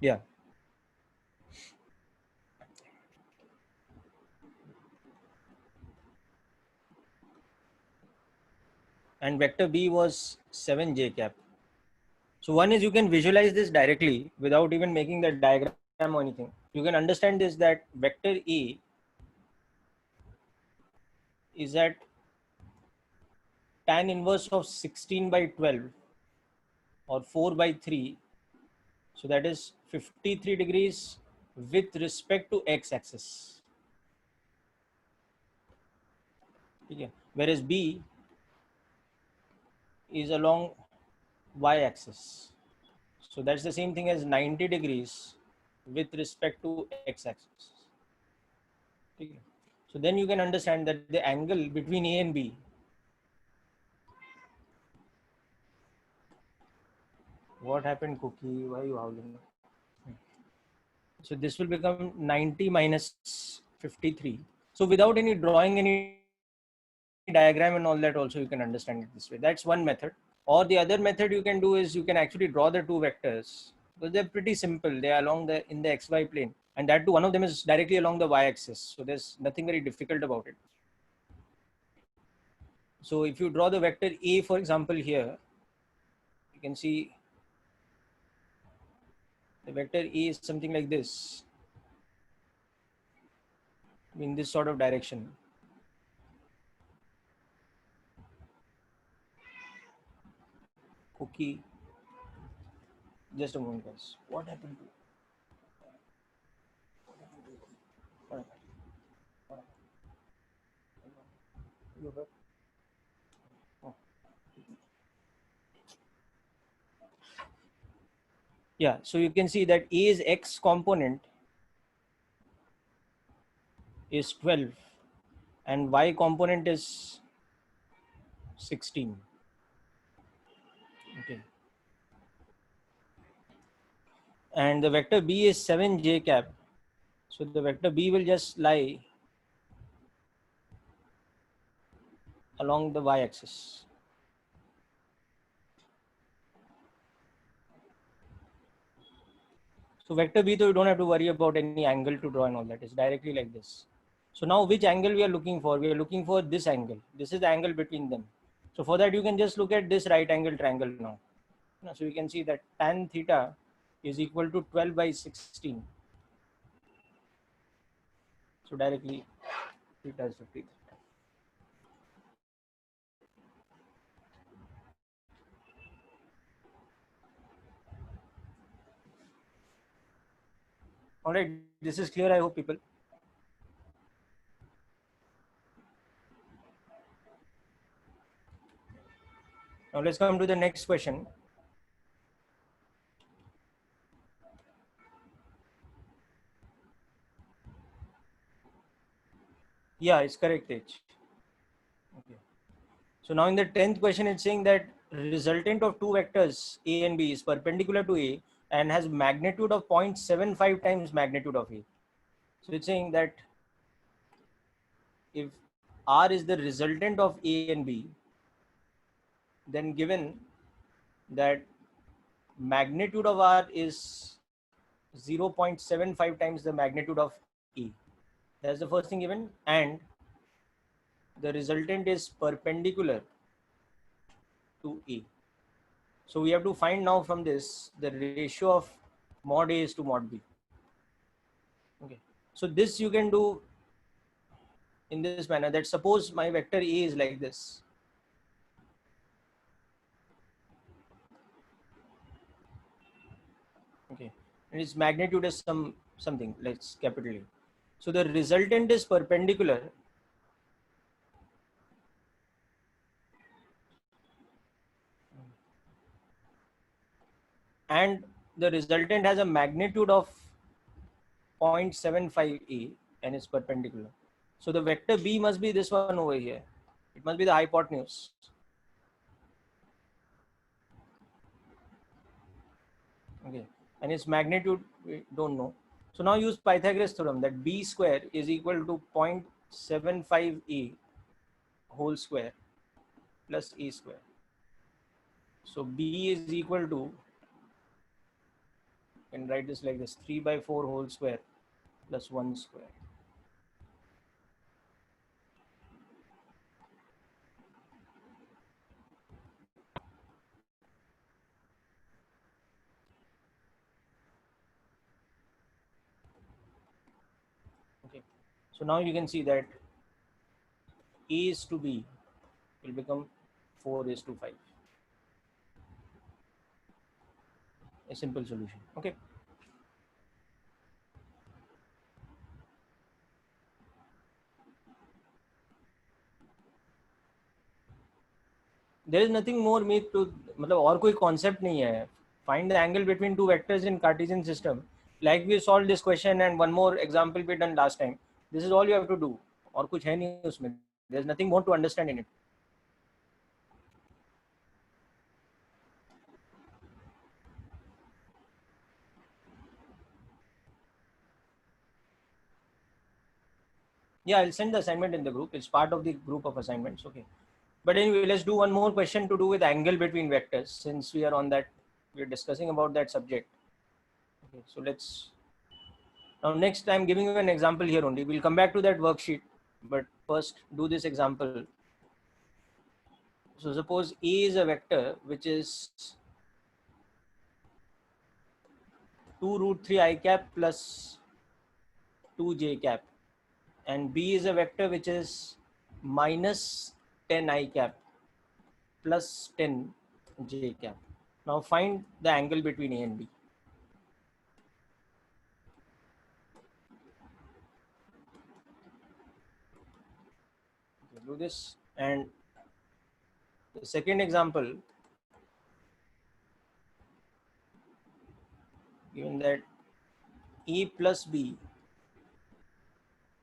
Yeah. And vector B was 7 J cap. So one is you can visualize this directly without even making the diagram or anything. You can understand this, that vector A is at tan inverse of 16 by 12 or 4 by 3. So that is 53 degrees with respect to x axis. Okay. Whereas B is along y axis. So that's the same thing as 90 degrees with respect to x axis. Okay. So then you can understand that the angle between A and B, what happened, Cookie? Why are you howling? So this will become 90 minus 53. So without any drawing any diagram and all that, also you can understand it this way. That's one method. Or the other method you can do is you can actually draw the two vectors, because they're pretty simple. They are along the in the xy plane, and that too one of them is directly along the y-axis. So there's nothing very difficult about it. So if you draw the vector A, for example, here, you can see the vector A is something like this, in this sort of direction. Cookie, just a moment, guys. What happened to? What happened? Oh. Yeah, so you can see that A's x component is 12 and y component is 16. Okay. And the vector B is 7 j cap. So the vector B will just lie along the y-axis. So vector B, though, you don't have to worry about any angle to draw and all that. It's directly like this. So now which angle we are looking for? We are looking for this angle. This is the angle between them. So for that, you can just look at this right angle triangle now. So you can see that tan theta is equal to 12 by 16. So directly theta is 50. All right, this is clear, I hope, people. Now let's come to the next question. Yeah, it's correct, H. Okay. So now in the 10th question, it's saying that resultant of two vectors A and B is perpendicular to A and has magnitude of 0.75 times magnitude of A. So it's saying that if R is the resultant of A and B, then given that magnitude of R is 0.75 times the magnitude of A. That's the first thing given, and the resultant is perpendicular to A. So we have to find now from this the ratio of mod A is to mod B. Okay. So this you can do in this manner, that suppose my vector A is like this. and its magnitude is something, let's capital A. So the resultant is perpendicular and the resultant has a magnitude of 0.75 a and it's perpendicular. So the vector B must be this one over here. It must be the hypotenuse. Okay, and its magnitude we don't know. So now use Pythagoras theorem that B square is equal to 0.75 a whole square plus a square. So B is equal to, you can write this like this, 3 by 4 whole square plus 1 square. Okay, so now you can see that A is to B will become 4 is to 5. A simple solution. Okay. There is nothing more me to, मतलब और कोई concept नहीं है. Find the angle between two vectors in Cartesian system. Like we solved this question and one more example we done last time. This is all you have to do. और कुछ है नहीं उसमें. There's nothing more to understand in it. Yeah, I'll send the assignment in the group. It's part of the group of assignments. Okay. But anyway, let's do one more question to do with angle between vectors since we are on that, we're discussing about that subject. Okay, so let's, now next I'm giving you an example here only. We'll come back to that worksheet, but first do this example. So suppose A is a vector which is 2 root 3 I cap plus 2 j cap, and B is a vector which is minus 10 I cap plus 10 j cap. Now find the angle between A and B. Okay, do this. And the second example, given that A plus B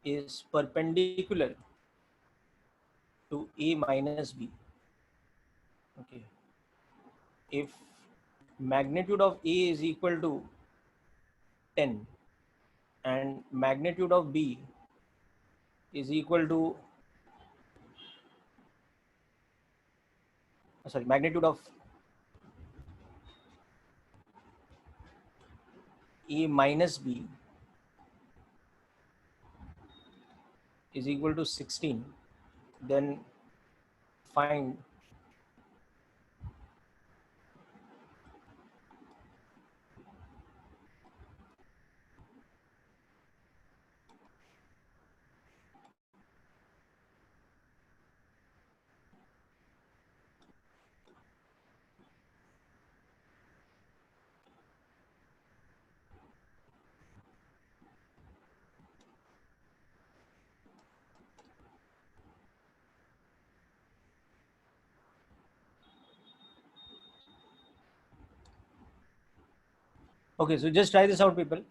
is perpendicular to A minus B. Okay. If magnitude of A is equal to 10 and magnitude of B is equal to, sorry, magnitude of A minus B is equal to 16, then find okay, so just try this out, people.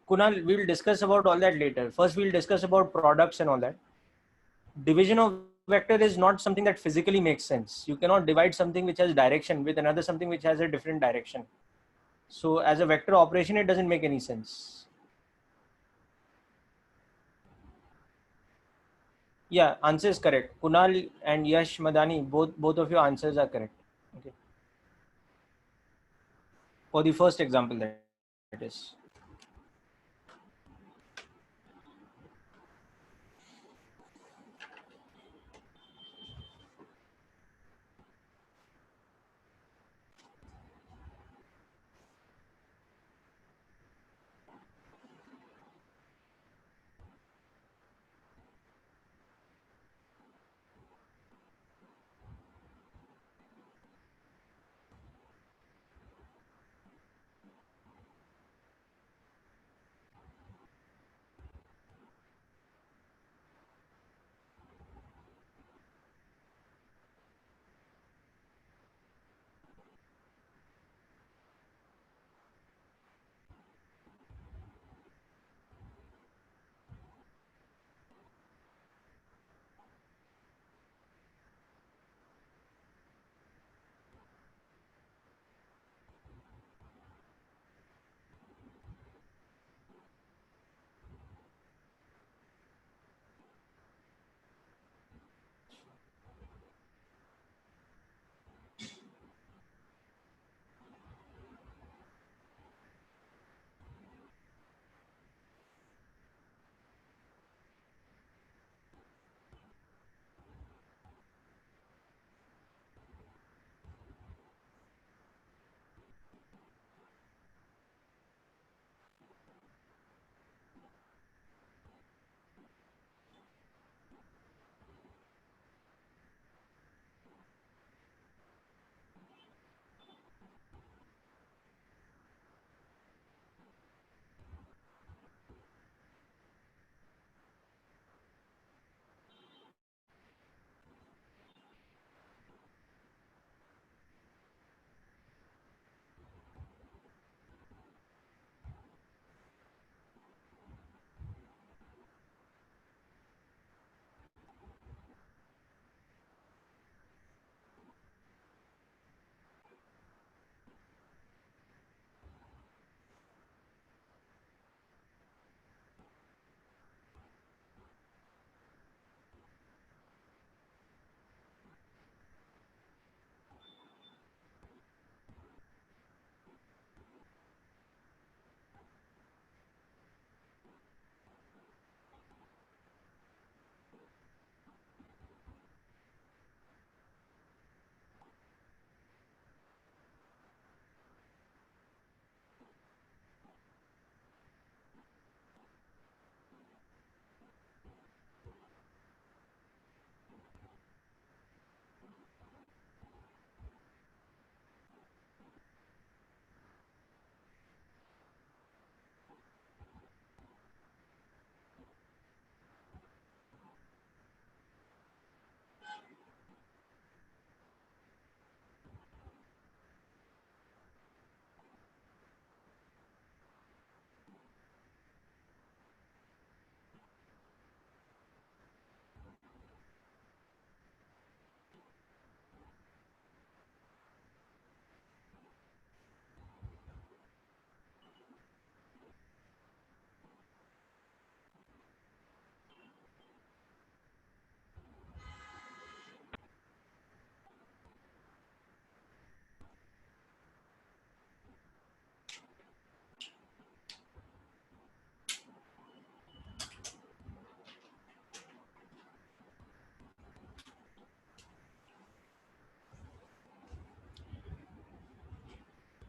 Kunal, we will discuss about all that later. First, we'll discuss about products and all that. Division of vector is not something that physically makes sense. You cannot divide something which has direction with another something which has a different direction. So as a vector operation, it doesn't make any sense. Yeah, answer is correct. Kunal and Yash Madani, both of your answers are correct. Okay. For the first example, that is.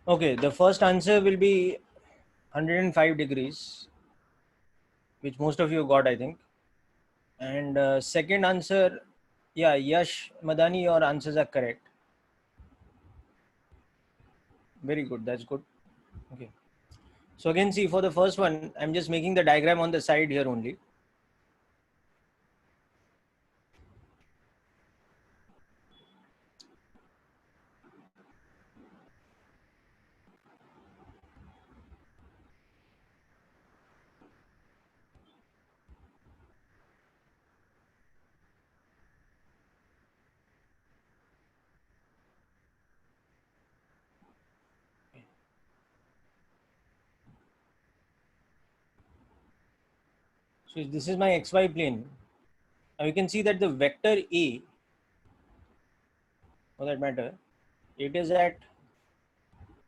Okay, the first answer will be 105 degrees, which most of you got, I think. And second answer, yeah, Yash Madani, your answers are correct. Very good, that's good. Okay. So again, see, for the first one, I'm just making the diagram on the side here only. So this is my XY plane. Now you can see that the vector A, for that matter, it is at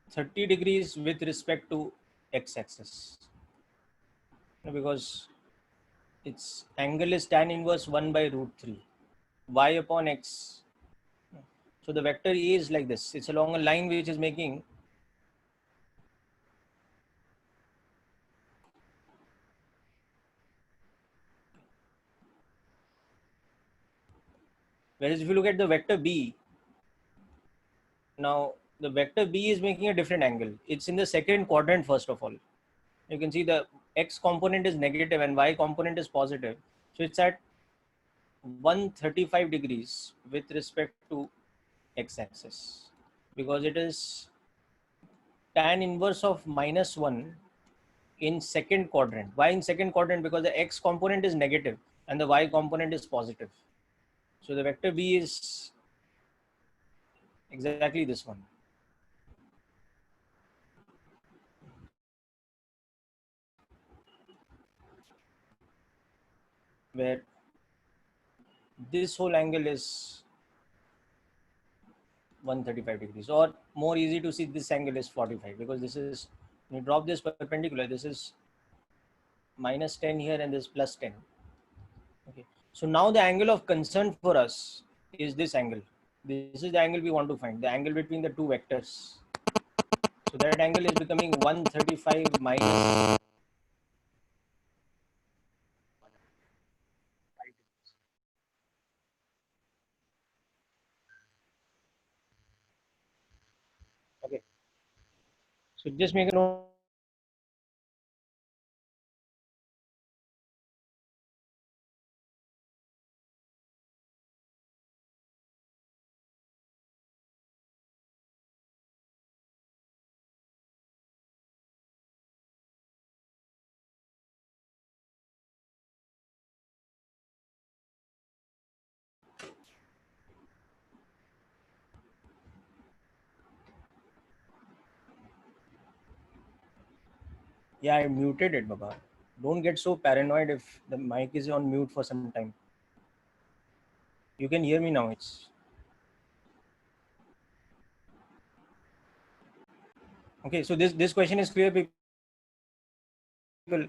30 degrees with respect to x-axis, because its angle is tan inverse 1 by root 3 y upon x. So the vector A is like this. It's along a line which is making whereas if you look at the vector B, now the vector B is making a different angle. It's in the second quadrant first of all. You can see the x component is negative and y component is positive. So it's at 135 degrees with respect to x-axis, because it is tan inverse of -1 in second quadrant. Why in second quadrant? Because the x component is negative and the y component is positive. So the vector B is exactly this one. Where this whole angle is 135 degrees, or more easy to see, this angle is 45, because this is, when you drop this perpendicular, this is -10 here and this +10. Okay. So now the angle of concern for us is this angle. This is the angle we want to find, the angle between the two vectors. So that angle is becoming 135 minus. Okay. So just make a note. Yeah, I muted it, Baba. Don't get so paranoid if the mic is on mute for some time. You can hear me now. It's okay. So this question is clear, people.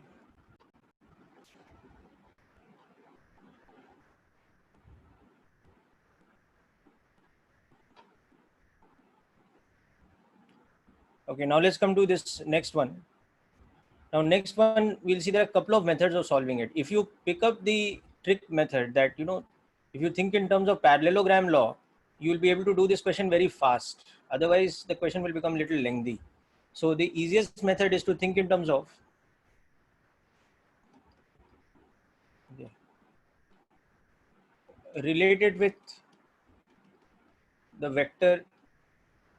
Okay, now let's come to this next one. Now, next one, we'll see there are a couple of methods of solving it. If you pick up the trick method that, if you think in terms of parallelogram law, you'll be able to do this question very fast. Otherwise, the question will become a little lengthy. So the easiest method is to think in terms of, okay, related with the vector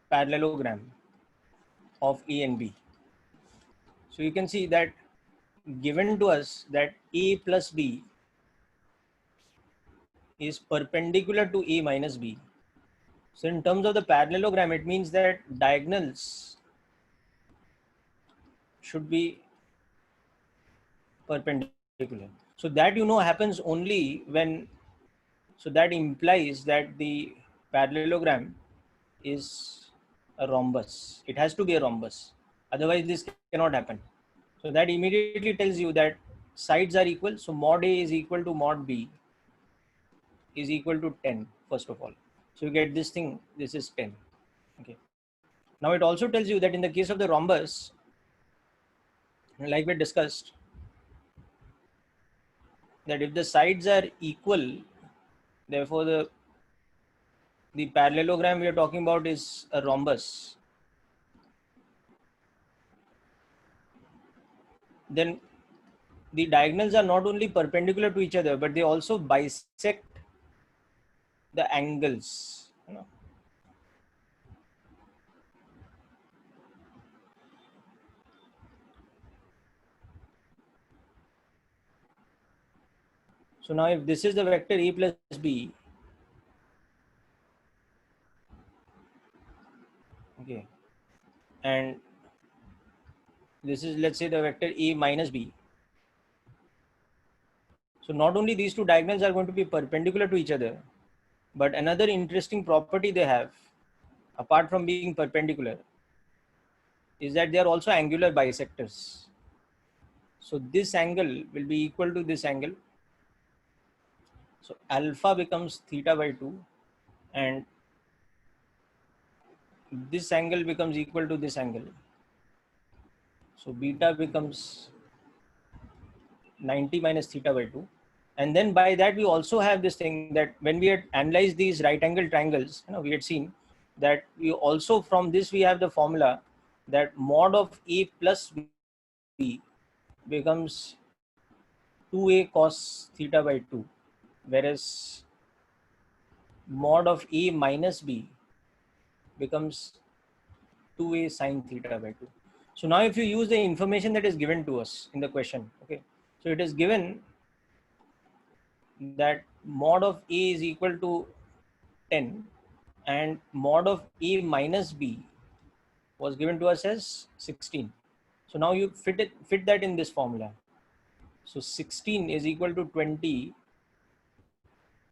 parallelogram of A and B. So you can see that given to us that A plus B is perpendicular to A minus B. So in terms of the parallelogram, it means that diagonals should be perpendicular. So that happens only when, so that implies that the parallelogram is a rhombus. It has to be a rhombus. Otherwise this cannot happen. So that immediately tells you that sides are equal. So mod A is equal to mod B is equal to 10, first of all. So you get this thing, this is 10. Okay. Now it also tells you that in the case of the rhombus, like we discussed, that if the sides are equal, therefore the parallelogram we are talking about is a rhombus. Then the diagonals are not only perpendicular to each other, but they also bisect the angles. You know? So now if this is the vector a plus b, okay, and this is, let's say, the vector a minus b. So not only these two diagonals are going to be perpendicular to each other, but another interesting property they have, apart from being perpendicular, is that they are also angular bisectors. So this angle will be equal to this angle. So alpha becomes theta by 2, and this angle becomes equal to this angle. So beta becomes 90 minus theta by 2. And then by that, we also have this thing that when we had analyzed these right angle triangles, we had seen that we also, from this, we have the formula that mod of a plus b becomes 2a cos theta by 2, whereas mod of a minus b becomes 2a sin theta by 2. So now if you use the information that is given to us in the question, okay, so it is given that mod of a is equal to 10 and mod of a minus b was given to us as 16. So now you fit that in this formula. So 16 is equal to 20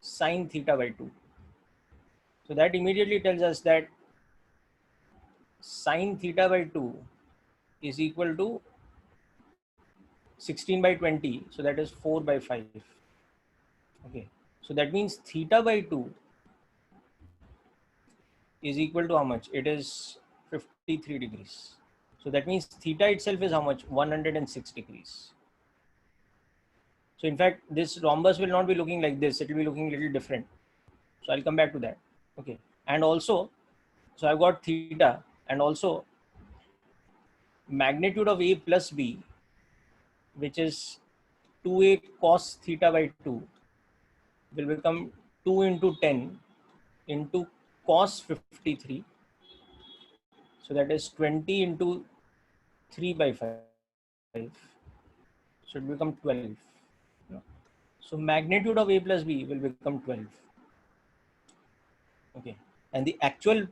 sin theta by 2. So that immediately tells us that sin theta by 2 is equal to 16 by 20. So that is 4 by 5. Okay. So that means theta by 2 is equal to how much? It is 53 degrees. So that means theta itself is how much? 106 degrees. So in fact, this rhombus will not be looking like this. It will be looking a little different. So I'll come back to that. Okay. And also, so I've got theta, and also magnitude of a plus b, which is 2a cos theta by 2, will become 2 into 10 into cos 53. So that is 20 into 3 by 5. So it will become 12. So magnitude of a plus b will become 12. Okay. And the actual,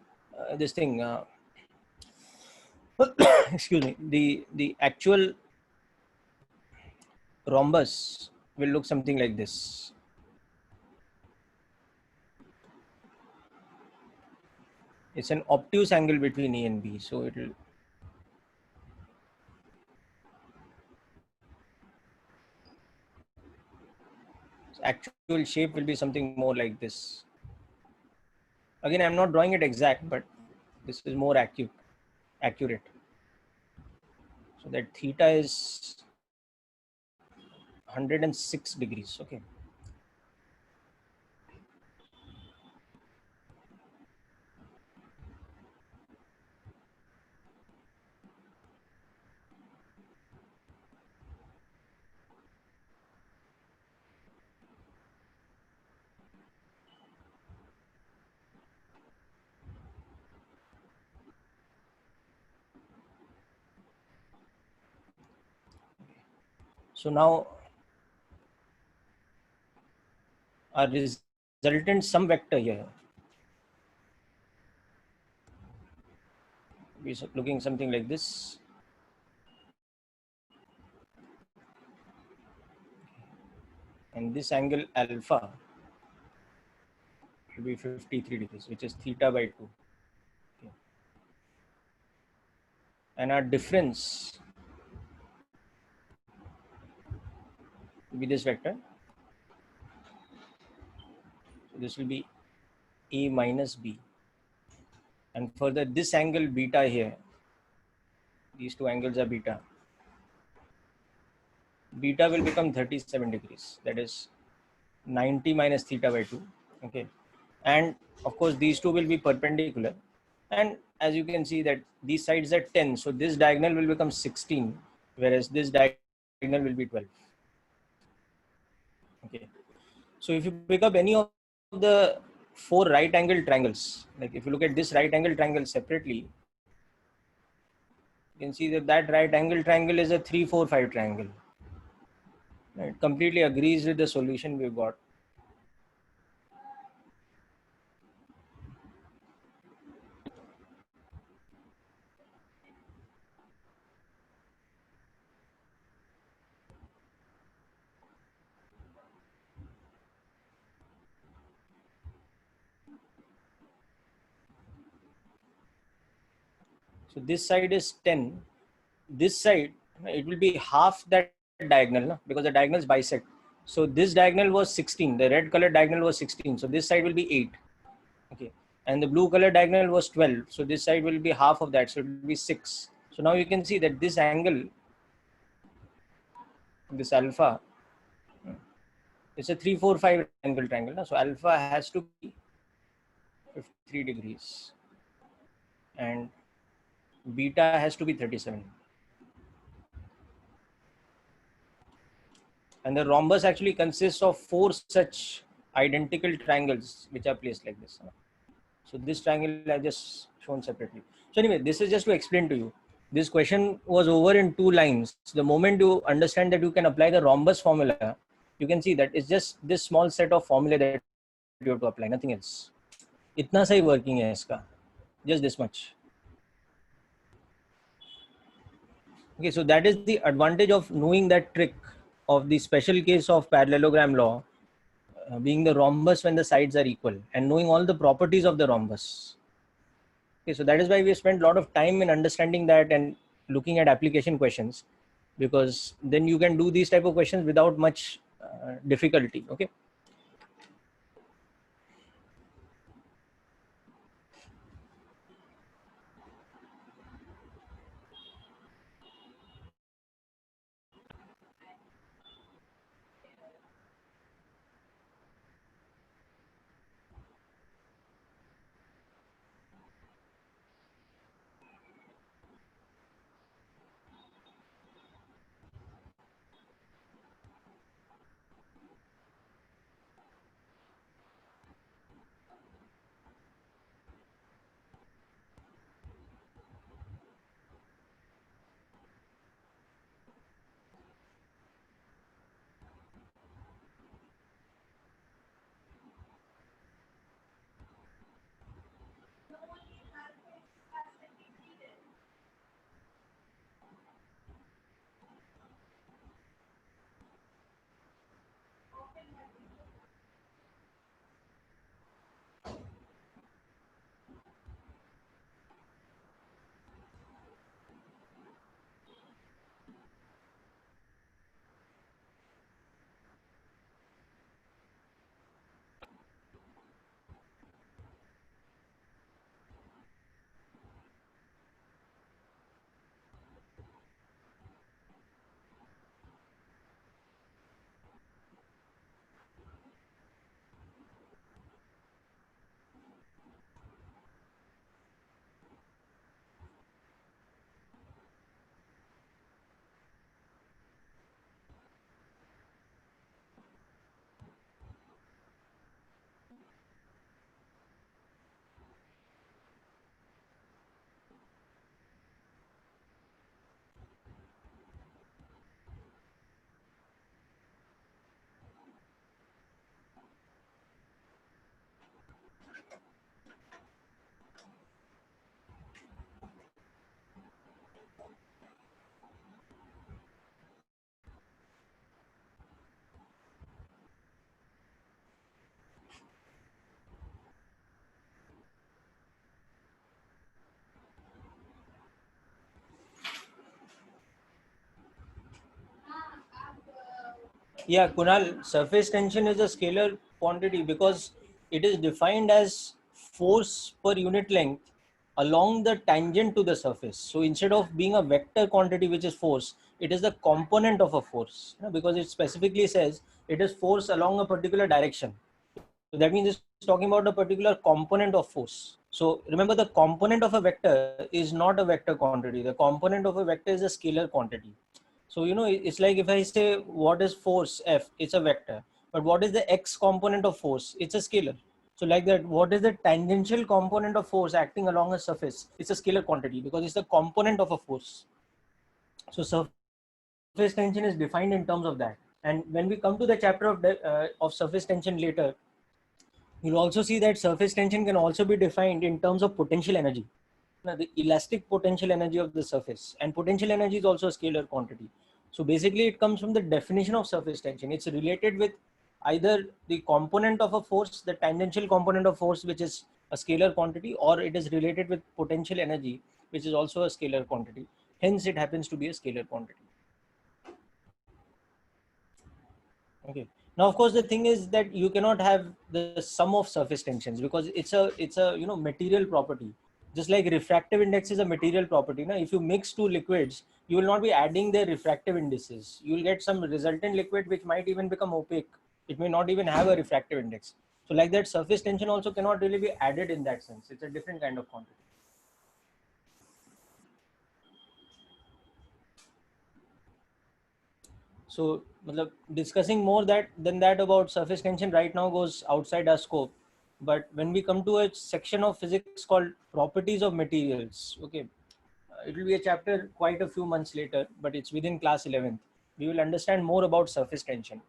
this thing, excuse me, the actual rhombus will look something like this. It's an obtuse angle between A and B. So it will, actual shape will be something more like this. Again, I'm not drawing it exact, but this is more accurate. So that theta is 106 degrees. Okay. So now our resultant sum vector here is looking something like this. And this angle alpha will be 53 degrees, which is theta by 2. Okay. And our difference will be this vector. So this will be a minus b, and further this angle beta here, these two angles are beta. Beta will become 37 degrees. That is 90 minus theta by 2. Okay. And of course, these two will be perpendicular. And as you can see that these sides are 10. So this diagonal will become 16, whereas this diagonal will be 12. Okay. So if you pick up any of the 4 right angle triangles, like if you look at this right angle triangle separately, you can see that that right angle triangle is a 3, 4, 5 triangle. It completely agrees with the solution we've got. So this side is 10. This side, it will be half that diagonal, no? Because the diagonals bisect. So this diagonal was 16. The red color diagonal was 16. So this side will be 8. Okay. And the blue color diagonal was 12. So this side will be half of that. So it will be 6. So now you can see that this angle, this alpha, it's a 3, 4, 5 angle triangle. No? So alpha has to be 53 degrees. And beta has to be 37. And the rhombus actually consists of 4 such identical triangles which are placed like this. So this triangle I just shown separately. So anyway, this is just to explain to you. This question was over in 2 lines. The moment you understand that you can apply the rhombus formula, you can see that it's just this small set of formula that you have to apply, nothing else. Itna sahi working hai iska. Just this much. Okay, so that is the advantage of knowing that trick of the special case of parallelogram law, being the rhombus when the sides are equal, and knowing all the properties of the rhombus. Okay, so that is why we spent a lot of time in understanding that and looking at application questions, because then you can do these type of questions without much difficulty. Okay. Yeah, Kunal, surface tension is a scalar quantity because it is defined as force per unit length along the tangent to the surface. So instead of being a vector quantity which is force, it is the component of a force, because it specifically says it is force along a particular direction. So that means it's talking about a particular component of force. So remember, the component of a vector is not a vector quantity. The component of a vector is a scalar quantity. So, it's like if I say what is force F, it's a vector. But what is the X component of force? It's a scalar. So like that, what is the tangential component of force acting along a surface? It's a scalar quantity because it's the component of a force. So surface tension is defined in terms of that. And when we come to the chapter of surface tension later, you'll also see that surface tension can also be defined in terms of potential energy. Now, the elastic potential energy of the surface, and potential energy is also a scalar quantity. So basically it comes from the definition of surface tension. It's related with either the component of a force, the tangential component of force, which is a scalar quantity, or it is related with potential energy, which is also a scalar quantity. Hence it happens to be a scalar quantity. Okay. Now, of course, the thing is that you cannot have the sum of surface tensions because it's a material property. Just like refractive index is a material property. Now, if you mix two liquids, you will not be adding their refractive indices. You will get some resultant liquid which might even become opaque. It may not even have a refractive index. So, like that, surface tension also cannot really be added in that sense. It's a different kind of quantity. So, discussing more than that about surface tension right now goes outside our scope. But when we come to a section of physics called properties of materials, okay, it will be a chapter quite a few months later, but it's within class 11th. We will understand more about surface tension.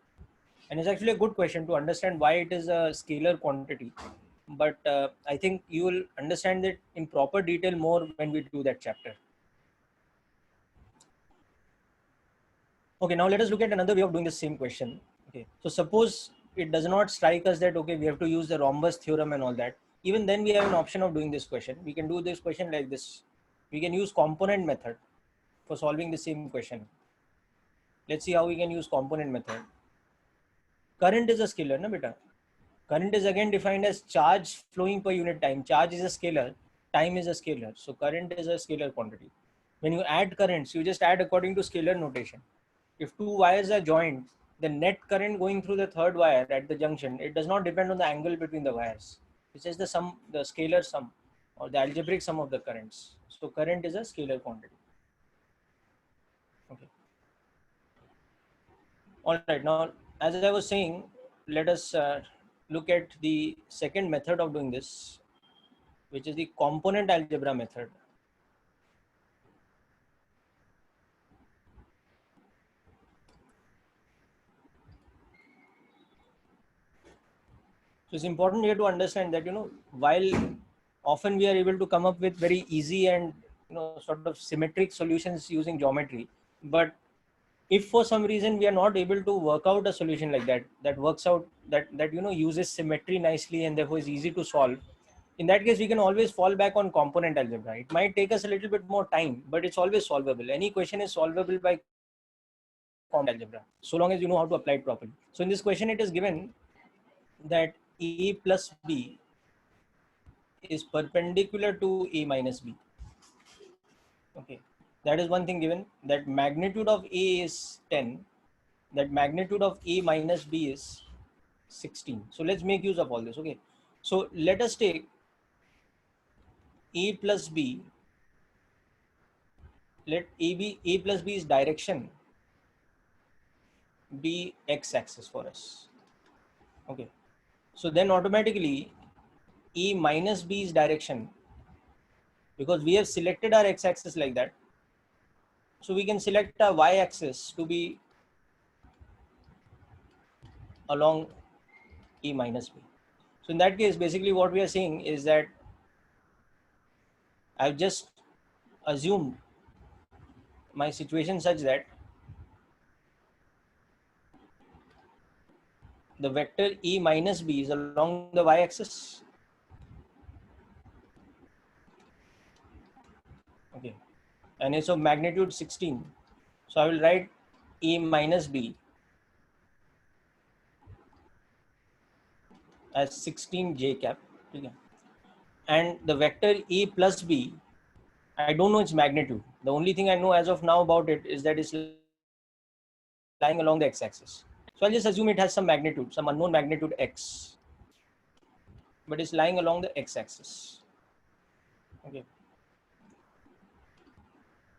And it's actually a good question to understand why it is a scalar quantity. But I think you will understand it in proper detail more when we do that chapter. Okay, now let us look at another way of doing the same question. Okay, so suppose it does not strike us that, okay, we have to use the rhombus theorem and all that. Even then we have an option of doing this question. We can do this question like this. We can use component method for solving the same question. Let's see how we can use component method. Current is a scalar, na beta? Current is again defined as charge flowing per unit time. Charge is a scalar, time is a scalar. So current is a scalar quantity. When you add currents, you just add according to scalar notation. If two wires are joined, the net current going through the third wire at the junction, it does not depend on the angle between the wires. It's just the sum, the scalar sum or the algebraic sum of the currents. So current is a scalar quantity. Okay. All right. Now, as I was saying, let us look at the second method of doing this, which is the component algebra method. So it's important here to understand that, while often we are able to come up with very easy and, sort of symmetric solutions using geometry, but if for some reason we are not able to work out a solution like that works out, that uses symmetry nicely and therefore is easy to solve, in that case we can always fall back on component algebra. It might take us a little bit more time, but it's always solvable. Any question is solvable by component algebra so long as you know how to apply it properly. So in this question it is given that a plus b is perpendicular to a minus b. Okay, that is one thing given, that magnitude of a is 10, that magnitude of a minus b is 16. So let's make use of all this. Okay, so let us take a plus b, let a plus b is direction be x-axis for us. Okay, so then automatically a minus b is direction, because we have selected our x-axis like that, so we can select our y-axis to be along a minus b. So in that case, basically what we are saying is that I've just assumed my situation such that the vector e minus b is along the y-axis. Okay, and it's of magnitude 16. So I will write e minus b as 16 j cap. Okay. and the vector A plus B, I don't know its magnitude. The only thing I know as of now about it is that it's lying along the x-axis. So I'll just assume it has some magnitude, some unknown magnitude x, but it's lying along the x-axis. Okay.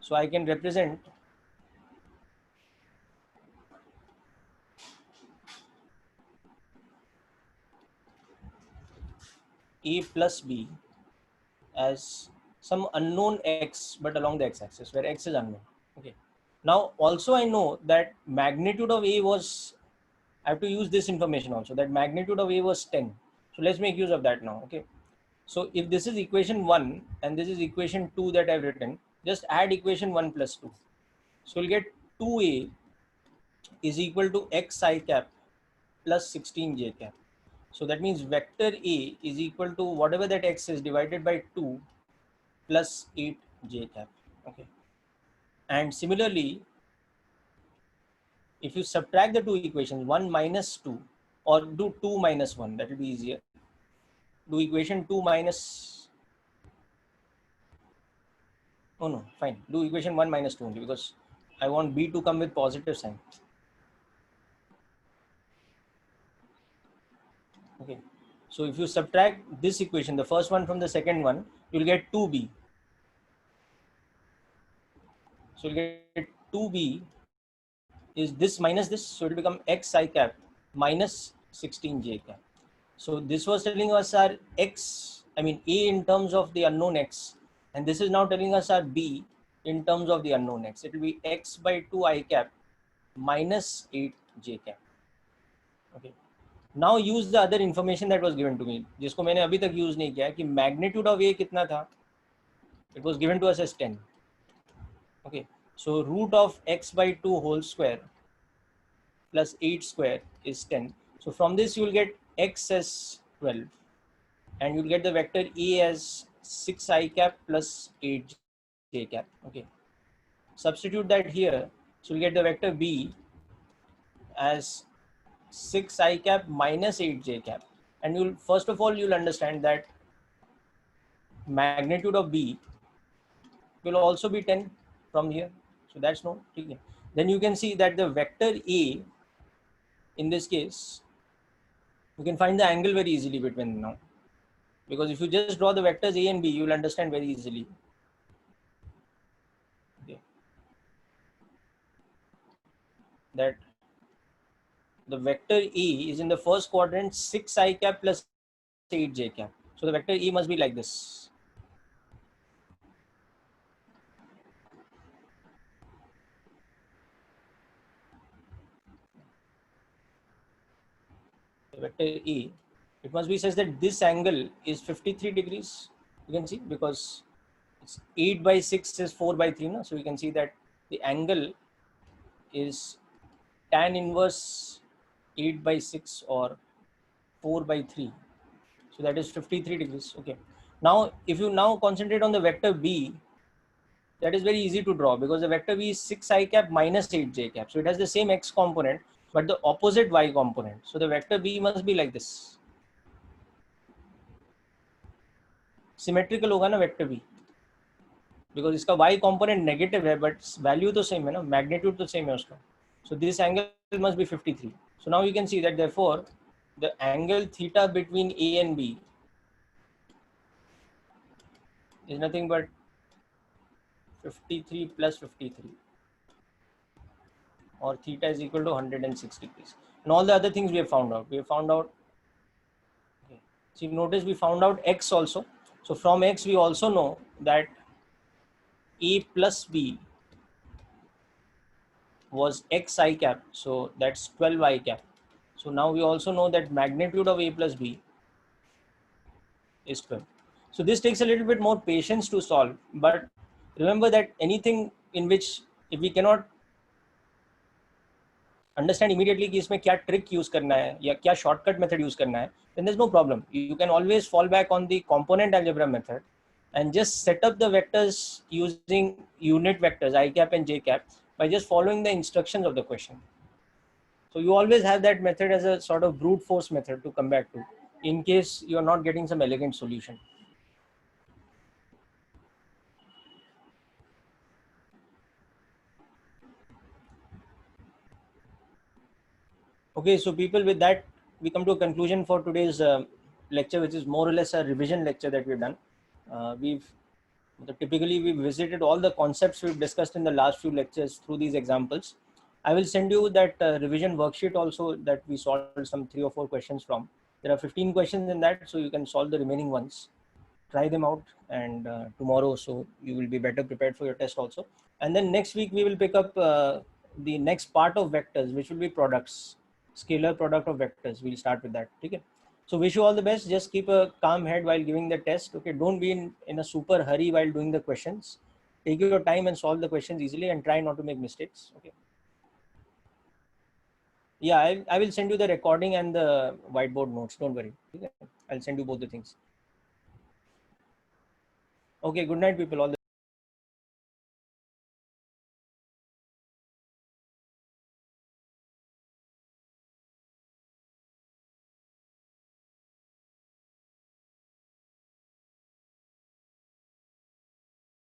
So I can represent A plus B as some unknown x, but along the x-axis where x is unknown. Okay. Now also I know that magnitude of A was, I have to use this information also, that magnitude of A was 10. So let's make use of that now. Okay. So if this is equation 1 and this is equation 2 that I've written, just add equation 1 plus 2. So we'll get 2A is equal to xi cap plus 16j cap. So that means vector A is equal to whatever that x is divided by 2 plus 8j cap. Okay. And similarly, if you subtract the two equations, 1 minus 2, or do 2 minus 1, that will be easier. Do equation 2 minus, oh no, fine. Do equation 1 minus 2 only, because I want B to come with positive sign. Okay. So if you subtract this equation, the first one from the second one, you'll get 2B. So you'll get 2B is this minus this, so it will become xi cap minus 16j cap. So this was telling us our x, I mean A in terms of the unknown x, and this is now telling us our B in terms of the unknown x. It will be x by 2 I cap minus 8j cap. Okay. Now use the other information that was given to me, जिसको मैंने अभी तक use नहीं किया कि magnitude of A कितना था? It was given to us as 10. Okay. So root of x by 2 whole square plus 8 square is 10. So from this you will get x as 12, and you'll get the vector A as 6 I cap plus 8 j cap. Okay. Substitute that here. So you'll get the vector B as 6 I cap minus 8 j cap. And you'll, first of all, you'll understand that magnitude of B will also be 10 from here. So that's no. Okay. Then you can see that the vector A, in this case, you can find the angle very easily between them now. Because if you just draw the vectors A and B, you will understand very easily. Okay. That the vector A is in the first quadrant 6 I cap plus 8 j cap. So the vector E must be like this. The vector E, it must be such that this angle is 53 degrees. You can see because it's 8 by 6 is 4 by 3. No? So you can see that the angle is tan inverse 8 by 6 or 4 by 3. So that is 53 degrees. Okay. Now, if you now concentrate on the vector B, that is very easy to draw because the vector B is 6 I cap minus 8 j cap. So it has the same x component, but the opposite y component. So the vector B must be like this. Symmetrical होगा ना vector B. Because इसका y component negative है, but value तो same है ना, magnitude तो same है उसका. So this angle must be 53. So now you can see that therefore the angle theta between A and B is nothing but 53 plus 53, or theta is equal to 106 degrees. And all the other things we have found out. We have found out, okay. So you notice we found out x also. So from x we also know that A plus B was x I cap. So that's 12 I cap. So now we also know that magnitude of A plus B is 12. So this takes a little bit more patience to solve, but remember that anything in which if we cannot understand immediately कि इसमें क्या trick use करना है या क्या shortcut method use करना है, then there's no problem. You can always fall back on the component algebra method and just set up the vectors using unit vectors I cap and j cap by just following the instructions of the question. So you always have that method as a sort of brute force method to come back to in case you're not getting some elegant solution. Okay, so people, with that, we come to a conclusion for today's lecture, which is more or less a revision lecture that we've done. Typically we've visited all the concepts we've discussed in the last few lectures through these examples. I will send you that revision worksheet also that we solved some 3 or 4 questions from. There are 15 questions in that, so you can solve the remaining ones. Try them out, and tomorrow, so you will be better prepared for your test also. And then next week we will pick up the next part of vectors, which will be products, scalar product of vectors. We'll start with that. Okay. So wish you all the best. Just keep a calm head while giving the test. Okay, don't be in a super hurry while doing the questions. Take your time and solve the questions easily, and try not to make mistakes. Okay. Yeah, I will send you the recording and the whiteboard notes. Don't worry. Okay? I'll send you both the things. Okay, good night, people. All the